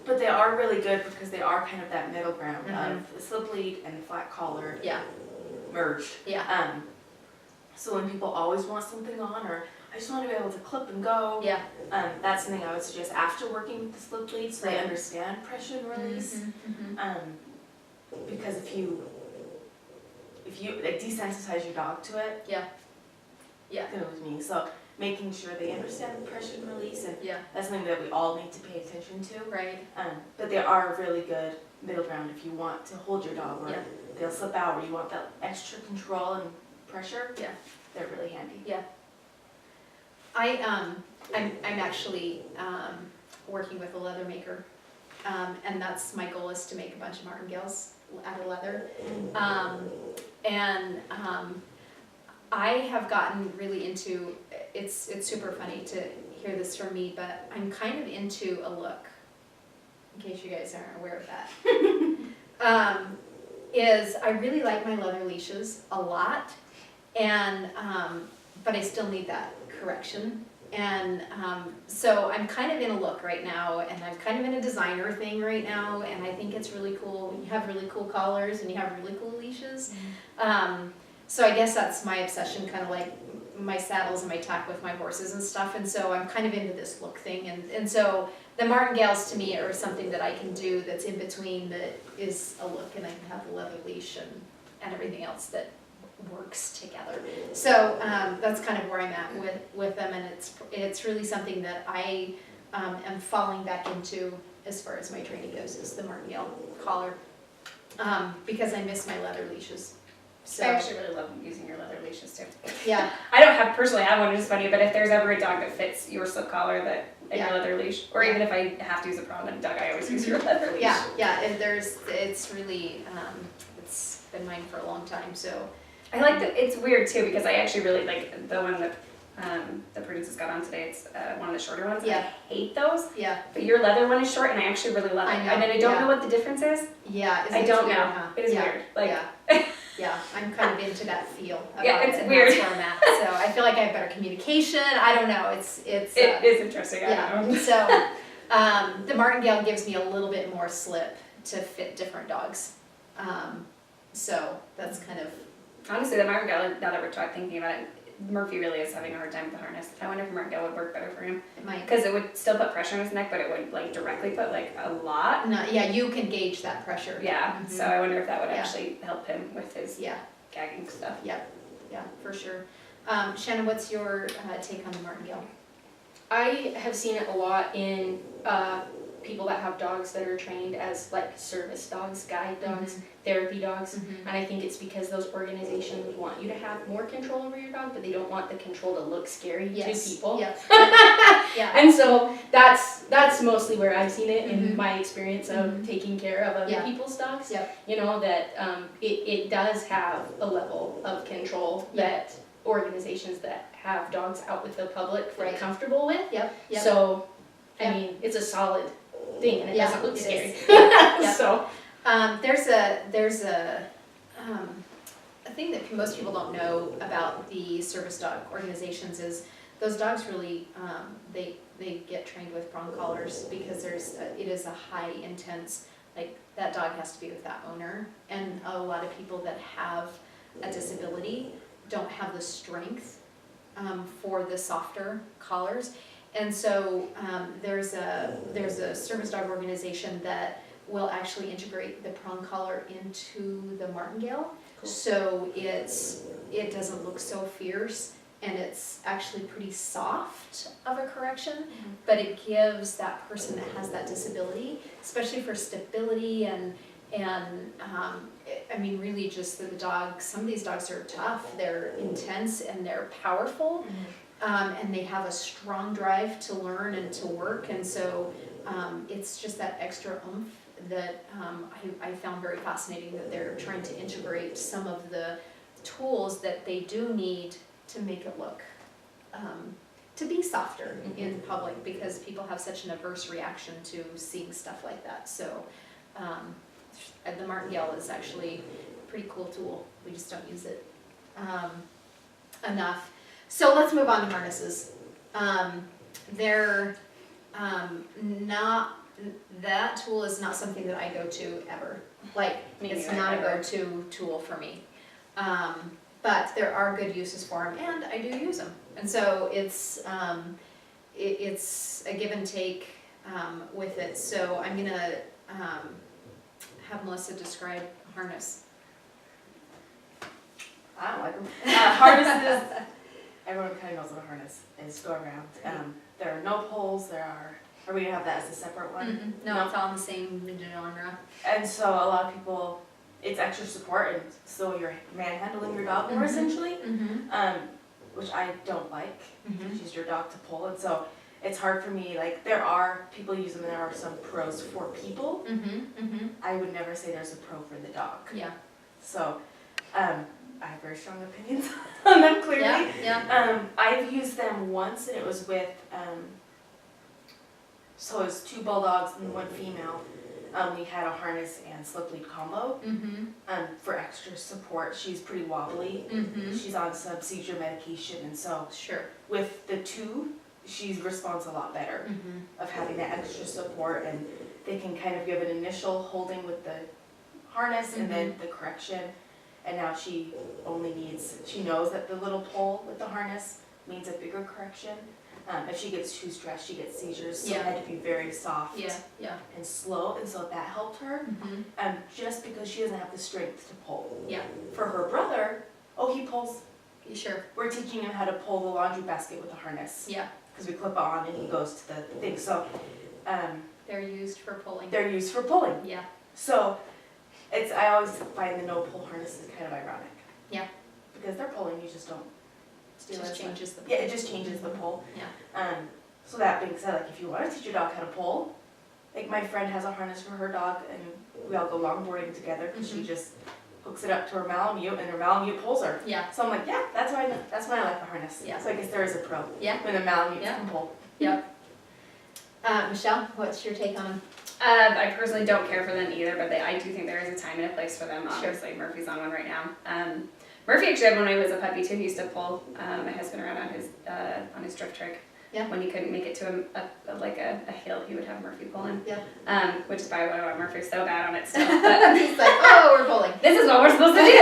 but they are really good because they are kind of that middle ground Mhm. of the slip lead and the flat collar Yeah. merged. Yeah. So when people always want something on, or I just want to be able to clip and go, Yeah. that's something I would suggest after working with the slip lead, so they Right. understand pressure and release. Because if you like desensitize your dog to it, Yeah. it was me. So making sure they understand the pressure and release, and Yeah. that's something that we all need to pay attention to. Right. But they are a really good middle ground if you want to hold your dog, or Yeah. they'll slip out, or you want that extra control and pressure. Yeah. They're really handy. I'm actually working with a leather maker, and that's my goal, is to make a bunch of martingales out of leather. I have gotten really into, it's super funny to hear this from me, but I'm kind of into a look, in case you guys aren't aware of that. Is I really like my leather leashes a lot, and but I still need that correction. And so I'm kind of in a look right now, and I'm kind of in a designer thing right now, and I think it's really cool. You have really cool collars and you have really cool leashes. So I guess that's my obsession, kind of like my saddles and my tack with my horses and stuff. And so I'm kind of into this look thing, and so the martingales to me are something that I can do that's in between, that is a look, and I can have the leather leash and everything else that works together. So that's kind of where I'm at with them, and it's really something that I am falling back into as far as my training goes, is the martingale collar, because I miss my leather leashes. So I actually really love using your leather leashes too. yeah, I don't personally have one, which is funny, but if there's ever a dog that fits your slip collar and Yeah. your leather leash, or even if I have to use a prominent dog, I always use your leather leash. yeah, and it's really it's been mine for a long time. So I like that. It's weird too, because I actually really like the one that the Prudence has got on today. It's one of the shorter ones. Yeah. I hate those, yeah, but your leather one is short, and I actually really love it. I know, And then I don't yeah. know what the difference is. yeah. I don't weird, know. Huh? It is yeah. weird. Like, yeah. Yeah, I'm kind of into that feel about Yeah, it, it's and weird. that's where I'm at. So I feel like I have better communication. I don't know. It is interesting. I yeah. don't know. So the martingale gives me a little bit more slip to fit different dogs. So that's kind of Honestly, the martingale, now that we're thinking about it, Murphy really is having a hard time with the harness. I wonder if martingale would work better for him, it might. because it would still put pressure on his neck, but it would like directly put like a lot. No, yeah, you can gauge that pressure. Yeah. Mhm. So I wonder if that would Yeah. actually help him with his Yeah, gagging stuff. yeah, for sure. Shannon, what's your take on the martingale? I have seen it a lot in people that have dogs that are trained as like service dogs, guide dogs, therapy dogs. And I think it's because those organizations want you to have more control over your dog, but they don't want the control to look scary Yes. to people. Yeah. Yeah. And so that's mostly where I've seen it in Mhm. my experience of Mhm. taking care of other Yeah. people's dogs. Yep. You know, that it does have a level of control that organizations that have dogs out with the public feel Right. comfortable with. Yep. Yep. So, I Yep. mean, it's a solid thing and it Yeah, doesn't look it is. scary. Yep. So, There's a thing that most people don't know about the service dog organizations is those dogs really they get trained with prong collars, because it is a high intense, like that dog has to be with that owner, and a lot of people that have a disability don't have the strength for the softer collars. And so there's a service dog organization that will actually integrate the prong collar into the martingale. So it doesn't look so fierce, and it's actually pretty soft of a correction, but it gives that person that has that disability, especially for stability and I mean, really just the dog, some of these dogs are tough, they're intense and they're powerful, and they have a strong drive to learn and to work, and so it's just that extra oomph that I found very fascinating, that they're trying to integrate some of the tools that they do need to make it look, to be softer in public, because people have such an adverse reaction to seeing stuff like that. So the Martingale is actually a pretty cool tool. We just don't use it enough. So let's move on to harnesses. They're not, that tool is not something that I go to ever. Like, it's not a go-to tool for me. But there are good uses for them, and I do use them. And so it's a give and take with it. So I'm gonna have Melissa describe a harness. I don't like them. Harnesses, everyone kind of knows what a harness is, go around. There are no poles, are we gonna have that as a separate one? No, it's all in the same genre. And so a lot of people, it's extra support, and so you're manhandling your dog more essentially, which I don't like. Use your dog to pull, and so it's hard for me. Like, there are people use them, and there are some pros for people. I would never say there's a pro for the dog. Yeah. So, I have very strong opinions on them, clearly. Yeah. I've used them once, and it was with, so it was 2 bulldogs and 1 female. We had a harness and slip lead combo for extra support. She's pretty wobbly. She's on some seizure medication, and so Sure. with the 2, she responds a lot better of having that extra support, and they can kind of give an initial holding with the harness and then the correction. And now she only needs, she knows that the little pull with the harness means a bigger correction. If she gets too stressed, she gets seizures, so it had to be very soft and slow, and so that helped her. Just because she doesn't have the strength to pull. Yeah. For her brother, he pulls. Sure. We're teaching him how to pull the laundry basket with a harness. Yeah. Because we clip on and he goes to the thing. So They're used for pulling. they're used for pulling. Yeah. So I always find the no pull harness is kind of ironic. Yeah. Because they're pulling, you just don't. It just changes the. Yeah, it just changes the pull. Yeah. So that being said, like, if you want to teach your dog how to pull, like, my friend has a harness for her dog, and we all go longboarding together because she just hooks it up to her Malamute, and her Malamute pulls her. Yeah. So I'm like, yeah, that's why I like the harness. Yeah. So I guess there is a pro. Yeah. When the Malamute Yeah. can pull. Yep. Michelle, what's your take on them? I personally don't care for them either, but I do think there is a time and a place for them. Sure. Obviously, Murphy's on one right now. Murphy actually had one when he was a puppy too. He used to pull my husband around on his drift trick. Yeah. When he couldn't make it to a hill, he would have Murphy pull him. Yeah. Which is probably why I want Murphy so bad on it still. But He's like, oh, we're pulling. this is what we're supposed to do.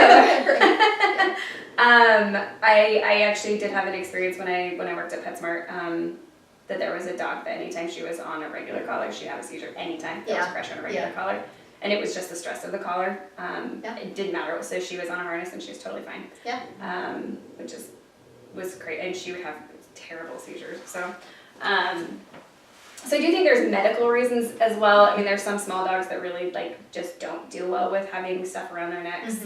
I actually did have an experience when I worked at PetSmart, that there was a dog that anytime she was on a regular collar, she'd have a seizure. Anytime there was pressure on a regular collar. And it was just the stress of the collar. It didn't matter. So she was on a harness and she was totally fine. Yeah. Which was great. And she would have terrible seizures. So so I do think there's medical reasons as well. I mean, there's some small dogs that really just don't do well with having stuff around their necks.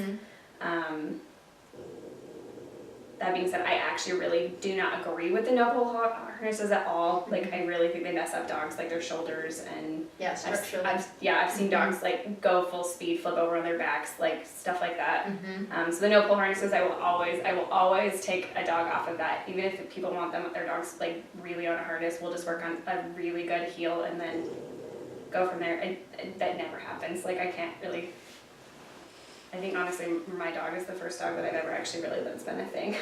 That being said, I actually really do not agree with the no-pull harnesses at all. Like, I really think they mess up dogs, like their shoulders and I've seen dogs go full speed, flip over on their backs, stuff like that. So the no-pull harnesses, I will always take a dog off of that. Even if people want their dogs really on a harness, we'll just work on a really good heel and then go from there. And that never happens. I can't really. I think honestly, my dog is the first dog that I've ever actually really let spend a thing.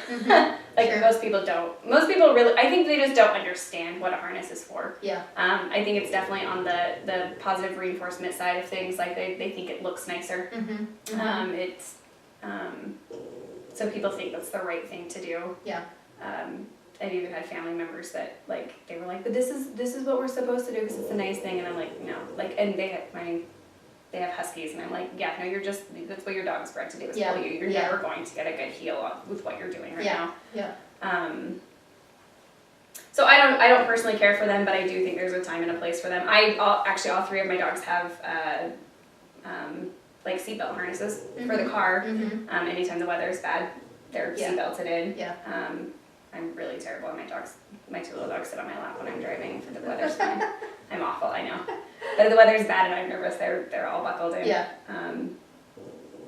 Most people don't. Most people really, I think they just don't understand what a harness is for. Yeah. I think it's definitely on the positive reinforcement side of things. They think it looks nicer. So people think that's the right thing to do. Yeah. I've even had family members that they were like, but this is what we're supposed to do because it's a nice thing, and I'm like, no. And they had they have huskies, and I'm like, yeah, no, that's what your dog's bred to do is Yeah, pull you. You're yeah. never going to get a good heel with what you're doing right Yeah, now. yeah. So I don't personally care for them, but I do think there's a time and a place for them. Actually, all 3 of my dogs have like seatbelt harnesses for the car. Mm-hmm. Anytime the weather is bad, they're Yeah. seatbelted in. Yeah. I'm really terrible, and my 2 little dogs sit on my lap when I'm driving if the weather's fine. I'm awful, I know. But if the weather's bad and I'm nervous, they're all buckled in. Yeah.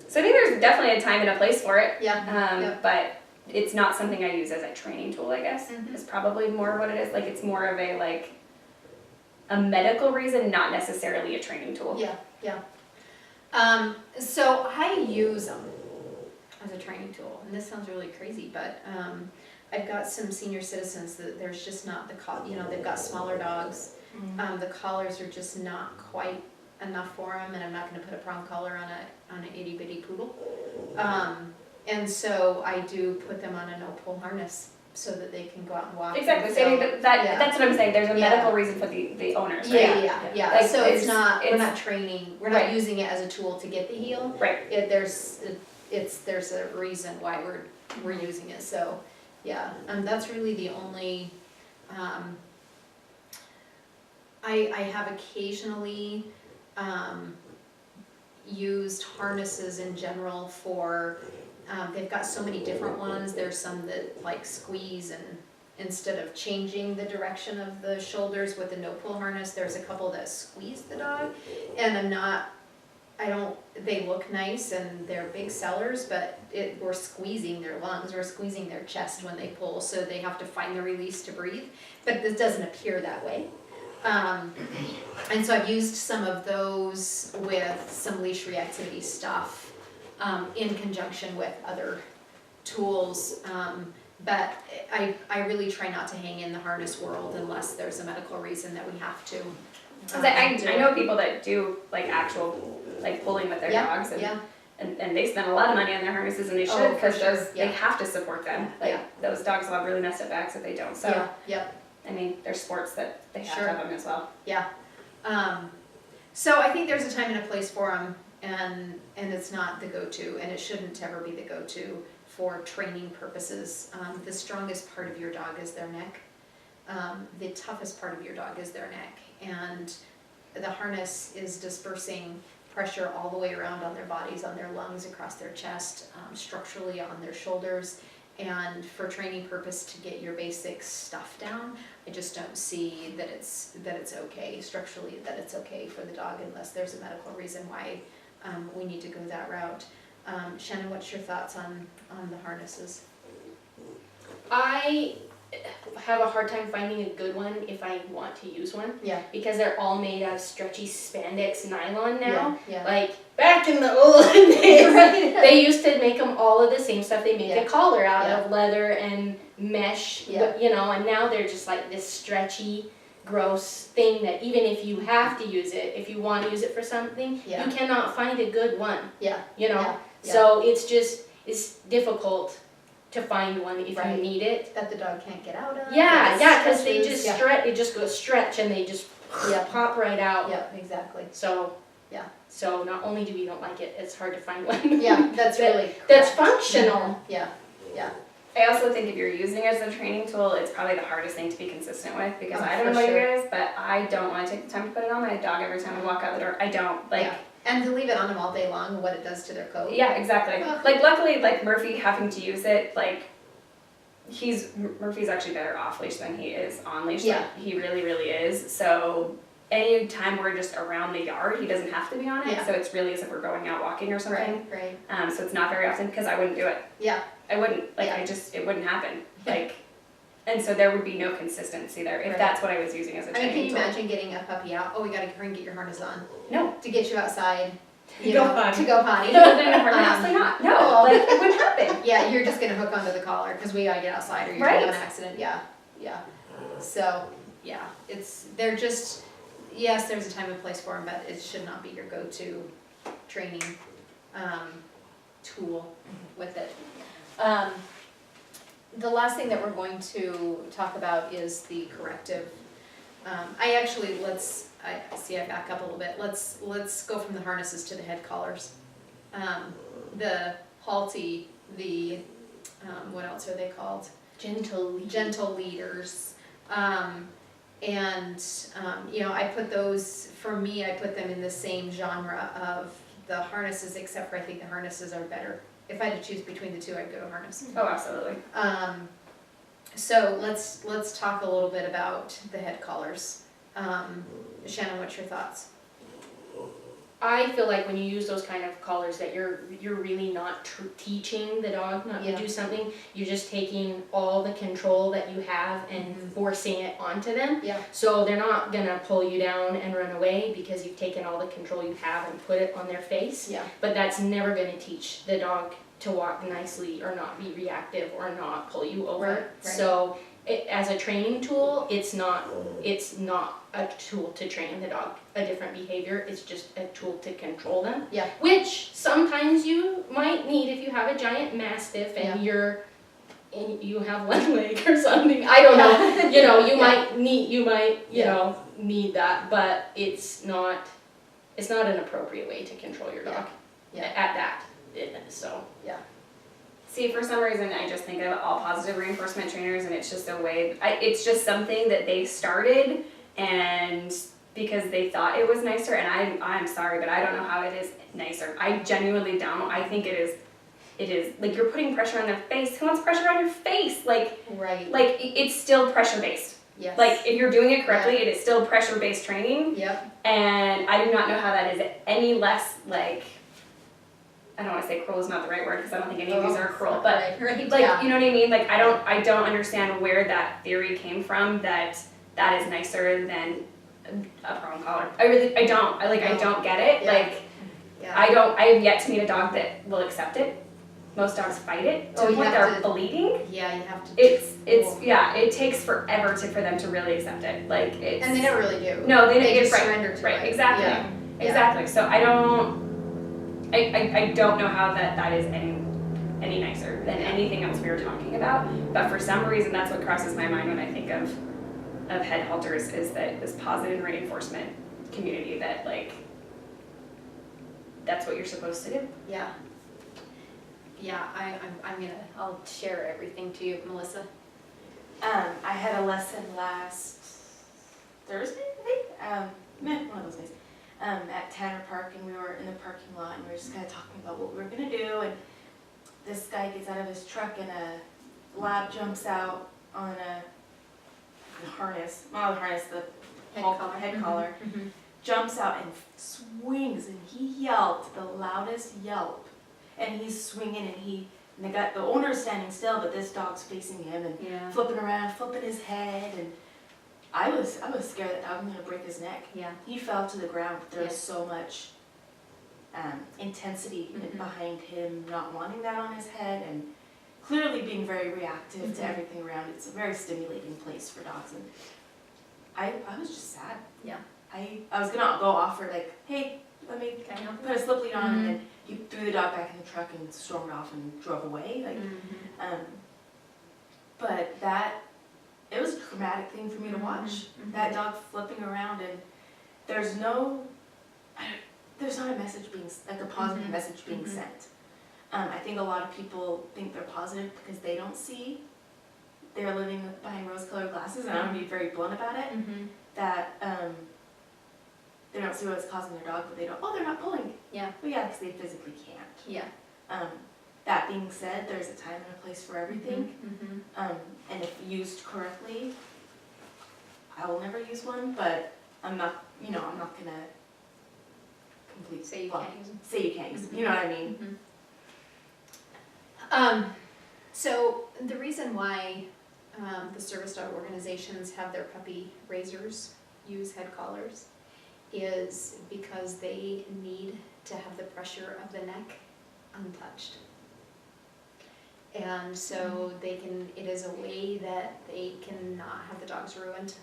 So I think there's definitely a time and a place for it. Yeah. Yeah. But it's not something I use as a training tool, I guess. Mhm. Is probably more what it is. Like it's more of a medical reason, not necessarily a training tool. Yeah, yeah. So I use them as a training tool, and this sounds really crazy, but I've got some senior citizens that there's just not they've got smaller dogs. The collars are just not quite enough for them, and I'm not going to put a prong collar on an itty bitty poodle. And so I do put them on a no pull harness so that they can go out and walk. Exactly. And So I so- think that's what I'm saying. There's a Yeah. medical reason for the owners, right? Yeah. Like, So we're we're not not training, we're Right. not using it as a tool to get the heel. Right. There's a reason why we're using it, so, yeah, that's really the only, I have occasionally, used harnesses in general for, they've got so many different ones, there's some that like squeeze and instead of changing the direction of the shoulders with the no pull harness, there's a couple that squeeze the dog, and they look nice and they're big sellers, but we're squeezing their lungs, we're squeezing their chest when they pull, so they have to find the release to breathe, but it doesn't appear that way. And so I've used some of those with some leash reactivity stuff, in conjunction with other tools, but I really try not to hang in the harness world unless there's a medical reason that we have to. 'Cause I know people that do like actual like pulling with their dogs, and they spend a lot of money on their harnesses, and they Oh, should for because sure, they have to support them. Like Yeah. those dogs will have really messed up backs if they don't. So Yep. I mean, there's sports that they have Sure. to have them as well. Yeah, so I think there's a time and a place for them, and it's not the go-to, and it shouldn't ever be the go-to for training purposes. The strongest part of your dog is their neck. The toughest part of your dog is their neck, and the harness is dispersing pressure all the way around on their bodies, on their lungs, across their chest, structurally on their shoulders. And for training purpose to get your basic stuff down, I just don't see that it's okay structurally, that it's okay for the dog unless there's a medical reason why we need to go that route. Shannon, what's your thoughts on the harnesses? I have a hard time finding a good one if I want to use one, Yeah. because they're all made of stretchy spandex nylon now. Yeah. Like back in the olden days, Right. they used to make them all of the same stuff. They make Yeah. a collar out Yeah. of leather and mesh, Yeah. you know, and now they're just like this stretchy, gross thing that even if you have to use it, if you want to use it for something, Yeah. you cannot find a good one, Yeah. you know? Yeah. Yeah. So it's difficult to find one if Right. you need it. That the dog can't get out of. Yeah, it because they stretches, just yeah. stretch, it just goes stretch and they just Yeah. pop right out. Yeah, exactly. So, Yeah. So not only do we don't like it, it's hard to find one. Yeah, that's That- really That's correct. functional. Yeah. I also think if you're using it as a training tool, it's probably the hardest thing to be consistent with, because Oh, I don't know for about sure. you guys, but I don't want to take the time to put it on my dog every time we walk out the door. I don't like. Yeah. And to leave it on them all day long, what it does to their coat. Yeah, exactly. Ugh. Like luckily, like Murphy having to use it, like Murphy's actually better off leash than he is on leash. Yeah. Like, he really, really is. So any time we're just around the yard, he doesn't have to be on it. Yeah. So it's really as if we're going out walking or something. Right. So it's not very often because I wouldn't do it. Yeah. I wouldn't. Like Yeah. it wouldn't happen. Yeah. Like, and so there would be no consistency there if Right. that's what I was using as a I mean, training can you tool. imagine getting a puppy out? Oh, we gotta hurry and get your harness on No. to get you outside. You Go know, potty. to go potty. Honestly not. No. Oh. Like it wouldn't happen. Yeah, you're just gonna hook onto the collar because we gotta get outside or you're gonna have an accident. Yeah. So, yeah, yes, there's a time and place for them, but it should not be your go-to training tool with it. The last thing that we're going to talk about is the corrective. I back up a little bit. Let's go from the harnesses to the head collars. The halty, the, what else are they called? Gentle leaders. I put those, for me, I put them in the same genre of the harnesses, except for I think the harnesses are better. If I had to choose between the two, I'd go to harness. Oh, absolutely. So let's talk a little bit about the head collars. Shannon, what's your thoughts? I feel like when you use those kind of collars that you're really not teaching the dog not Yeah. to do something. You're just taking all the control that you have and forcing it onto them. Yeah. So they're not gonna pull you down and run away because you've taken all the control you have and put it on their face. Yeah. But that's never gonna teach the dog to walk nicely or not be reactive or not pull you over. Right. So as a training tool, it's not a tool to train the dog a different behavior. It's just a tool to control them. Yeah. Which sometimes you might need if you have a giant mastiff and you have one leg or something. I don't know. You might need that, but it's not an appropriate way to control your dog. Yeah. At that. So. See, for some reason, I just think of all positive reinforcement trainers, and it's just a way, it's just something that they started, and because they thought it was nicer, and I'm sorry, but I don't know how it is nicer. I genuinely don't. I think it is, like, you're putting pressure on their face. Who wants pressure on your face? Like, it's still pressure-based. Yes. Like, if you're doing it correctly, it is still pressure-based training, Yep. and I do not know how that is any less, like, I don't want to say cruel is not the right word because I don't think any of these are cruel, but right. like, Yeah. you know what I mean? Like, I don't understand where that theory came from that is nicer than a prong collar. I don't. I don't get it. Yeah. Like, Yeah. I have yet to meet a dog that will accept it. Most dogs fight it to the you point have they're to- bleeding. Yeah, you have to. It takes forever for them to really accept it. Like, it's. And they never really do. No, they just right, surrender to right, it. exactly. Yeah. Exactly. So I don't know how that is any nicer than anything else we were talking about. But for some reason, that's what crosses my mind when I think of head halters, is that this positive reinforcement community that, like, that's what you're supposed to do. Yeah. Yeah, I'll share everything to you, Melissa. I had a lesson last Thursday, I think. One of those days. At Tanner Park, and we were in the parking lot, and we were just kind of talking about what we were gonna do. And this guy gets out of his truck, and a lab jumps out on a harness, not a harness, the head collar, Mm-hmm. jumps out and swings, and he yelped the loudest yelp. And he's swinging, and the owner's standing still, but this dog's facing him and Yeah. flipping around, flipping his head, and I was scared that I was gonna break his neck. Yeah. He fell to the ground, but there was Yeah. so much intensity Mhm. behind him not wanting that on his head, and clearly being very reactive to Mhm. everything around. It's a very stimulating place for dogs, and I was just sad. Yeah. I was gonna go offer, like, hey, let me Can I help? put a slip lead on, Mhm. and then he threw the dog back in the truck and stormed off and drove away. Like, Mhm. but it was a traumatic thing for me to watch. Mhm. That dog flipping around, and there's not a message like a positive Mhm. message being Mhm. sent. I think a lot of people think they're positive because they don't see. They're living behind rose-colored glasses, and I'm gonna be very blunt about it. Mhm. That they don't see what's causing their dog, but they don't. Oh, they're not pulling. Yeah. Well, yeah, because they physically can't. Yeah. That being said, there's a time and a place for everything. Mhm. And if used correctly, I will never use one, but I'm not gonna completely Say you can't use them. say you can't use them. You know what I mean? So the reason why the service dog organizations have their puppy raisers use head collars is because they need to have the pressure of the neck untouched. And so it is a way that they cannot have the dogs ruined.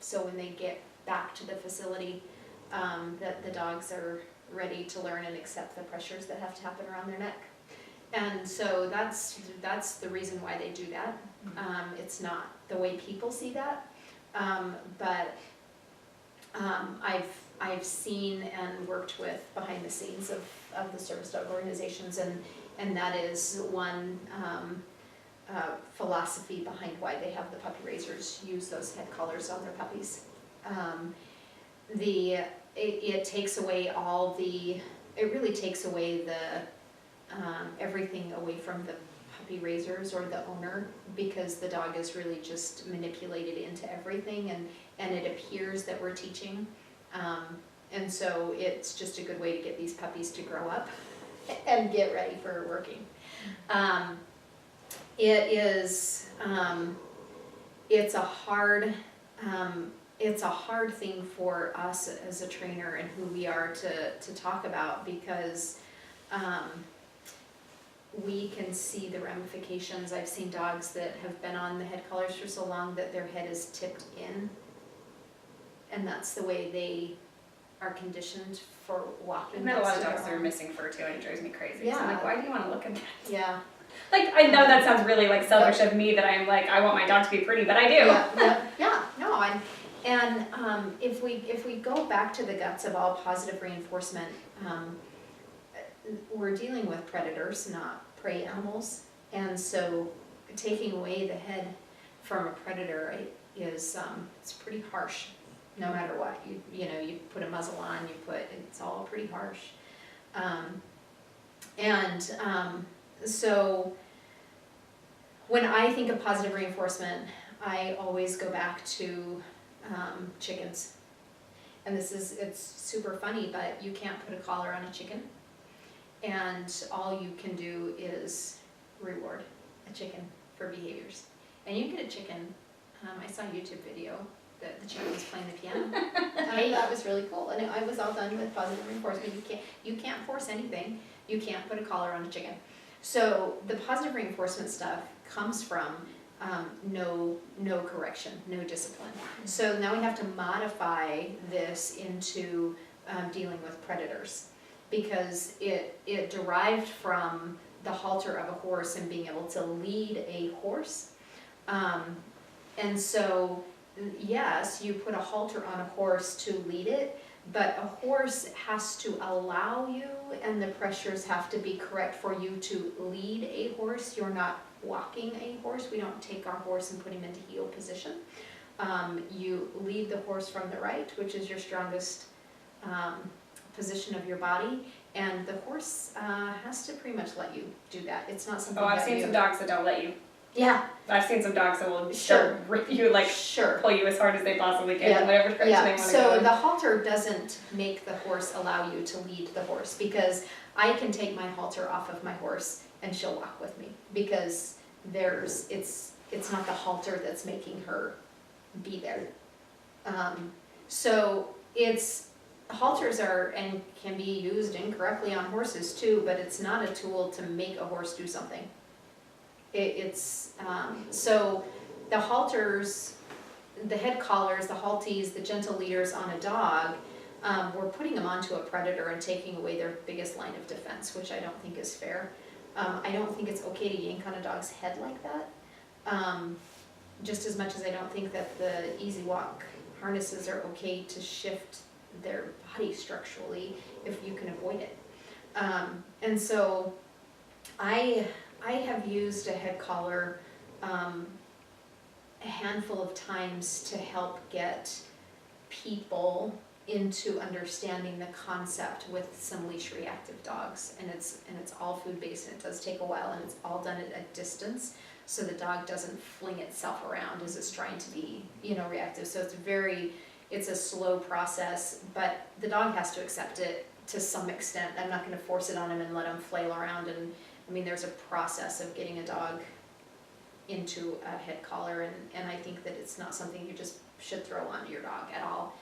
So when they get back to the facility, that the dogs are ready to learn and accept the pressures that have to happen around their neck. And so that's the reason why they do that. It's not the way people see that, but I've seen and worked with behind the scenes of the service dog organizations, and that is one philosophy behind why they have the puppy raisers use those head collars on their puppies. It takes away it really takes away everything away from the puppy raisers or the owner, because the dog is really just manipulated into everything, and it appears that we're teaching. And so it's just a good way to get these puppies to grow up and get ready for working. It's a hard thing for us as a trainer and who we are to talk about, because we can see the ramifications. I've seen dogs that have been on the head collars for so long that their head is tipped in, and that's the way they are conditioned for walking. I've met a lot of next to dogs that their are home. missing fur too, and it drives me crazy. Yeah. So I'm like, why do you want to look at that? Yeah. Like, I know that sounds really like selfish of me, that I'm like, I want my dog to be pretty, but I do. Yeah, no, and if we go back to the guts of all positive reinforcement, we're dealing with predators, not prey animals, and so taking away the head from a predator is it's pretty harsh, no matter what. You put a muzzle on, it's all pretty harsh, so when I think of positive reinforcement, I always go back to chickens. And it's super funny, but you can't put a collar on a chicken, and all you can do is reward a chicken for behaviors. And you can get a chicken, I saw a YouTube video that the chicken was playing the piano. And that was really cool, and I was all done with positive reinforcement. You can't force anything, you can't put a collar on a chicken. So the positive reinforcement stuff comes from no correction, no discipline. So now we have to modify this into dealing with predators, because it derived from the halter of a horse and being able to lead a horse. And so yes, you put a halter on a horse to lead it, but a horse has to allow you, and the pressures have to be correct for you to lead a horse. You're not walking a horse. We don't take our horse and put him into heel position. You lead the horse from the right, which is your strongest position of your body, and the horse has to pretty much let you do that. It's not something I've that seen some dogs that don't let you. Yeah, I've seen some dogs that will Sure. rip you, like, sure. pull you as hard as they possibly can, Yeah, in whatever direction they Yeah, want to so go. the halter doesn't make the horse allow you to lead the horse, because I can take my halter off of my horse and she'll walk with me, because it's not the halter that's making her be there. So halters are and can be used incorrectly on horses too, but it's not a tool to make a horse do something. So the halters, the head collars, the halties, the gentle leaders on a dog, we're putting them onto a predator and taking away their biggest line of defense, which I don't think is fair. I don't think it's okay to yank on a dog's head like that. Just as much as I don't think that the Easy Walk harnesses are okay to shift their body structurally if you can avoid it. And so I have used a head collar a handful of times to help get people into understanding the concept with some leash reactive dogs, and it's all food based, and it does take a while, and it's all done at a distance, so the dog doesn't fling itself around as it's trying to be reactive. So it's a slow process, but the dog has to accept it to some extent. I'm not going to force it on him and let him flail around, and there's a process of getting a dog into a head collar, and I think that it's not something you just should throw onto your dog at all.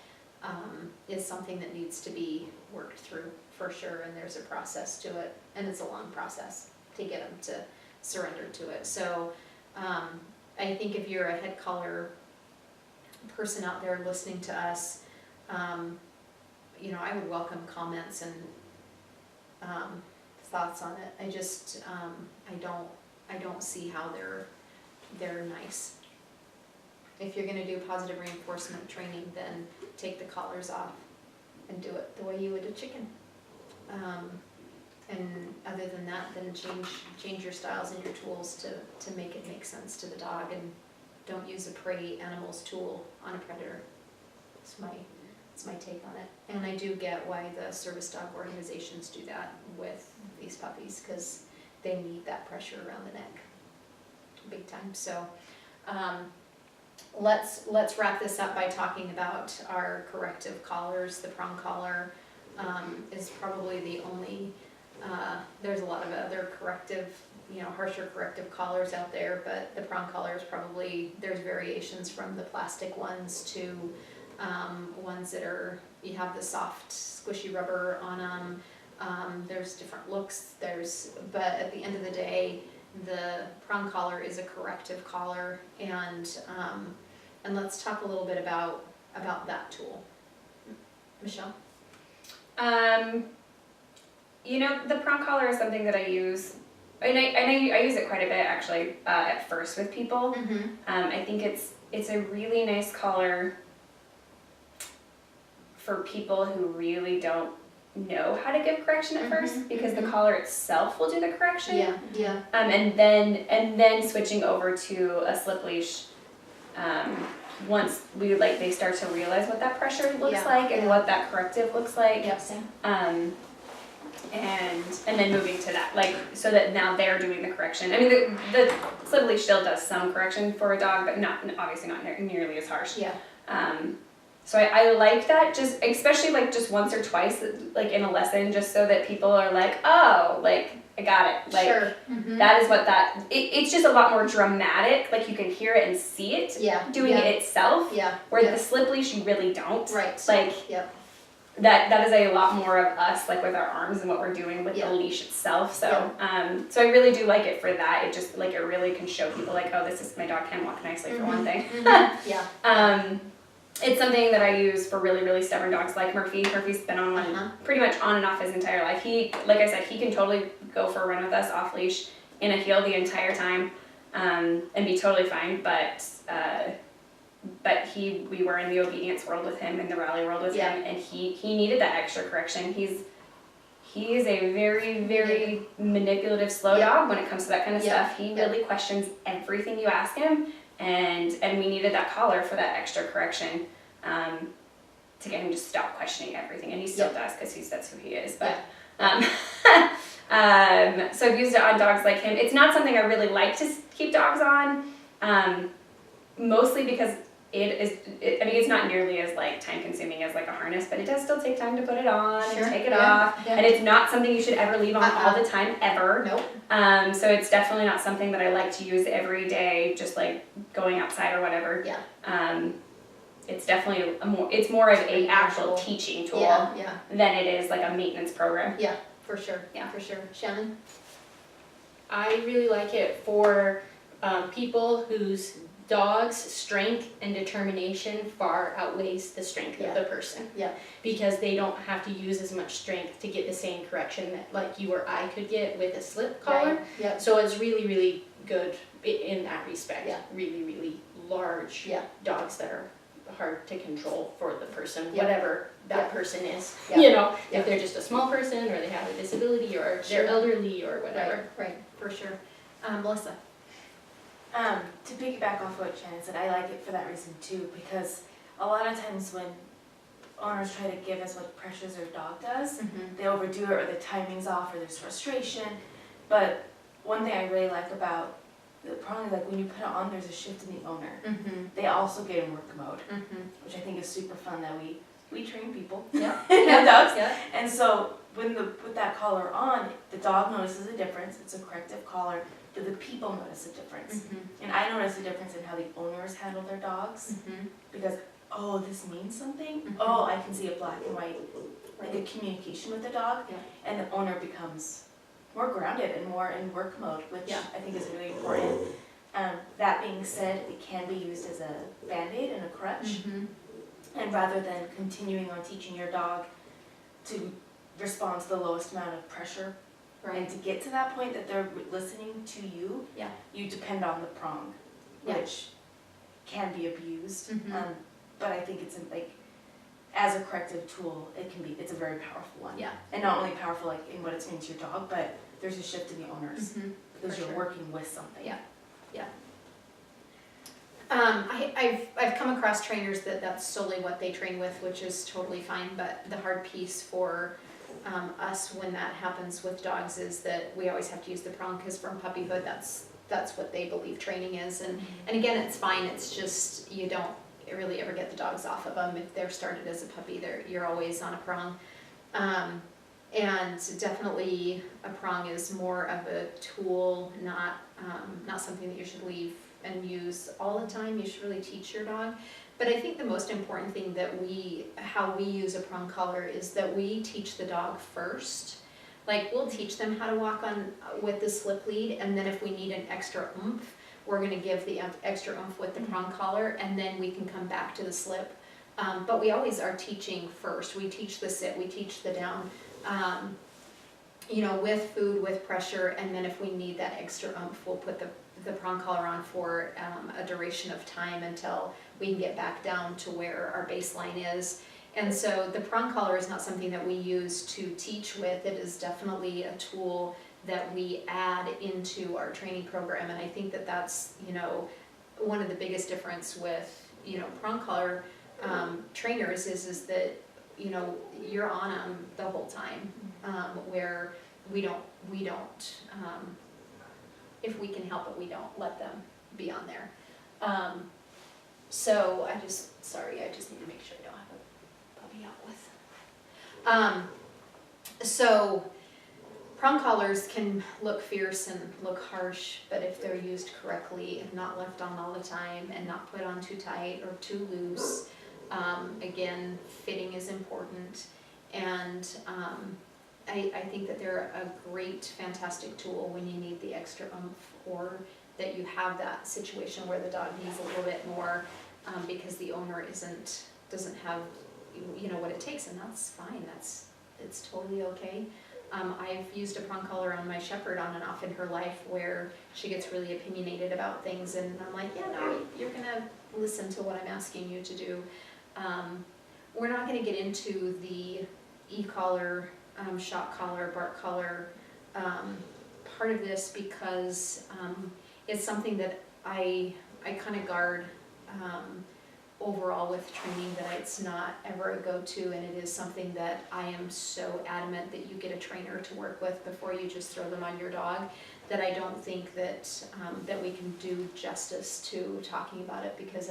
Is something that needs to be worked through for sure, and there's a process to it, and it's a long process to get them to surrender to it. So I think if you're a head collar person out there listening to us, I would welcome comments and thoughts on it. I just I don't see how they're nice. if you're gonna do positive reinforcement training, then take the collars off and do it the way you would a chicken. And other than that, then change your styles and your tools to make it make sense to the dog, and don't use a prey animal's tool on a predator. It's my take on it. And I do get why the service dog organizations do that with these puppies, because they need that pressure around the neck, big time. So let's wrap this up by talking about our corrective collars. The prong collar is probably the only, there's a lot of other corrective, harsher corrective collars out there, but the prong collar is probably, there's variations from the plastic ones to ones that you have the soft squishy rubber on them. There's different looks, but at the end of the day, the prong collar is a corrective collar, and let's talk a little bit about that tool. Michelle? The prong collar is something that I use, and I use it quite a bit actually at first with people. Mm-hmm. I think it's a really nice collar for people who really don't know how to give correction at first, because the collar itself will do the correction. Yeah. And then switching over to a slip leash, once they start to realize what that pressure looks like and what that corrective looks like. Yep, same. And then moving to that, so that now they're doing the correction. I mean, the slip leash still does some correction for a dog, but obviously not nearly as harsh. Yeah. So I like that, just especially just once or twice, in a lesson, just so that people are oh, I got it. Sure. That is what it's just a lot more dramatic. You can hear it and see it doing it itself. Yeah. Where the slip leash, you really don't. Right. Yep. That is a lot more of us, with our arms and what we're doing with the leash itself. So, so I really do like it for that. It just, it really can show people, oh, my dog can walk nicely for one thing. Yeah. It's something that I use for really, really stubborn dogs like Murphy. Murphy's been on one pretty much on and off his entire life. He, like I said, he can totally go for a run with us off leash in a heel the entire time, and be totally fine. But we were in the obedience world with him, in the rally world with him, and he needed that extra correction. He is a very, very manipulative, slow dog when it comes to that kind of stuff. He really questions everything you ask him. And we needed that collar for that extra correction, to get him to stop questioning everything, and he still does, because that's who he is. But so I've used it on dogs like him. It's not something I really like to keep dogs on, mostly because it's not nearly as time consuming as a harness, but it does still take time to put it on and take it off, and it's not something you should ever leave on all the time ever. Nope. So it's definitely not something that I like to use every day, just going outside or whatever. Yeah. It's definitely it's more of an actual teaching tool than it is a maintenance program. Yeah, for sure. Yeah. For sure. Shannon? I really like it for people whose dog's strength and determination far outweighs the strength of the person. Yeah. Because they don't have to use as much strength to get the same correction that you or I could get with a slip collar. Right. Yeah. So it's really, really good in that respect. Yeah. Really, really large dogs that are hard to control for the person, whatever that person is. Yeah. If they're just a small person, or they have a disability, or they're elderly, or whatever. Right, for sure. Melissa? To piggyback off what Shannon said, I like it for that reason too, because a lot of times when owners try to give as much pressure as their dog does, they overdo it, or the timing's off, or there's frustration. But one thing I really like about probably when you put it on, there's a shift in the owner. They also get in work mode, which I think is super fun, that we train people and dogs. Yeah. And so when with that collar on, the dog notices a difference. It's a corrective collar. Do the people notice a difference? And I notice a difference in how the owners handle their dogs, because this means something. I can see a black and white, a communication with the dog, and the owner becomes more grounded and more in work mode, which I think is really important. That being said, it can be used as a band-aid and a crutch, and rather than continuing on teaching your dog to respond to the lowest amount of pressure, and to get to that point that they're listening to you, you depend on the prong, which can be abused. Mhm. But I think it's like, as a corrective tool, it's a very powerful one. Yeah. And not only powerful like in what it's meaning to your dog, but there's a shift in the owners Mhm. because For you're sure. working with something. Yeah. I've come across trainers that's solely what they train with, which is totally fine, but the hard piece for us when that happens with dogs is that we always have to use the prong, because from puppyhood, that's what they believe training is, and again, it's fine, it's just, you don't really ever get the dogs off of them. If they're started as a puppy, you're always on a prong. And definitely a prong is more of a tool, not something that you should leave and use all the time. You should really teach your dog. But I think the most important thing how we use a prong collar is that we teach the dog first. Like, we'll teach them how to walk with the slip lead, and then if we need an extra oomph, we're gonna give the extra oomph with the prong collar, and then we can come back to the slip. But we always are teaching first. We teach the sit, we teach the down, with food, with pressure, and then if we need that extra oomph, we'll put the prong collar on for a duration of time until we can get back down to where our baseline is. And so the prong collar is not something that we use to teach with. It is definitely a tool that we add into our training program, and I think that that's, one of the biggest difference with, prong collar trainers is that, you're on them the whole time, where we don't, if we can help it, we don't let them be on there. So I just need to make sure I don't have a puppy out with. So prong collars can look fierce and look harsh, but if they're used correctly and not left on all the time and not put on too tight or too loose, again, fitting is important, and I think that they're a great, fantastic tool when you need the extra oomph, or that you have that situation where the dog needs a little bit more because the owner doesn't have what it takes, and that's fine. It's totally okay. I've used a prong collar on my shepherd on and off in her life where she gets really opinionated about things, and I'm like, yeah, no, you're gonna listen to what I'm asking you to do. We're not gonna get into the e-collar, shock collar, bark collar part of this because it's something that I kind of guard overall with training, that it's not ever a go-to, and it is something that I am so adamant that you get a trainer to work with before you just throw them on your dog, that I don't think that that we can do justice to talking about it, because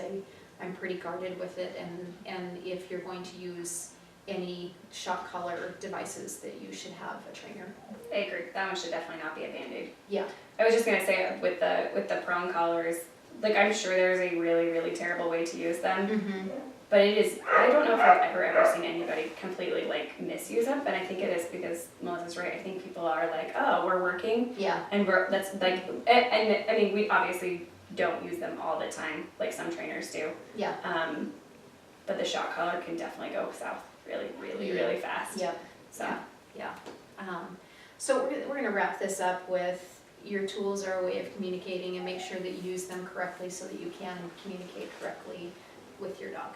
I'm pretty guarded with it, and if you're going to use any shock collar devices, that you should have a trainer. I agree. That one should definitely not be a Band-Aid. Yeah. I was just gonna say with the prong collars, like, I'm sure there's a really, really terrible way to use them, Mm-hmm. but it is, I don't know if I've ever seen anybody completely like misuse them, but I think it is because Melissa's right. I think people are like, oh, we're working, Yeah. and that's like, and I mean, we obviously don't use them all the time, like some trainers do. Yeah. But the shock collar can definitely go south really, really, really fast. Yep. So. Yeah. So we're gonna wrap this up with, your tools are a way of communicating, and make sure that you use them correctly so that you can communicate correctly with your dog.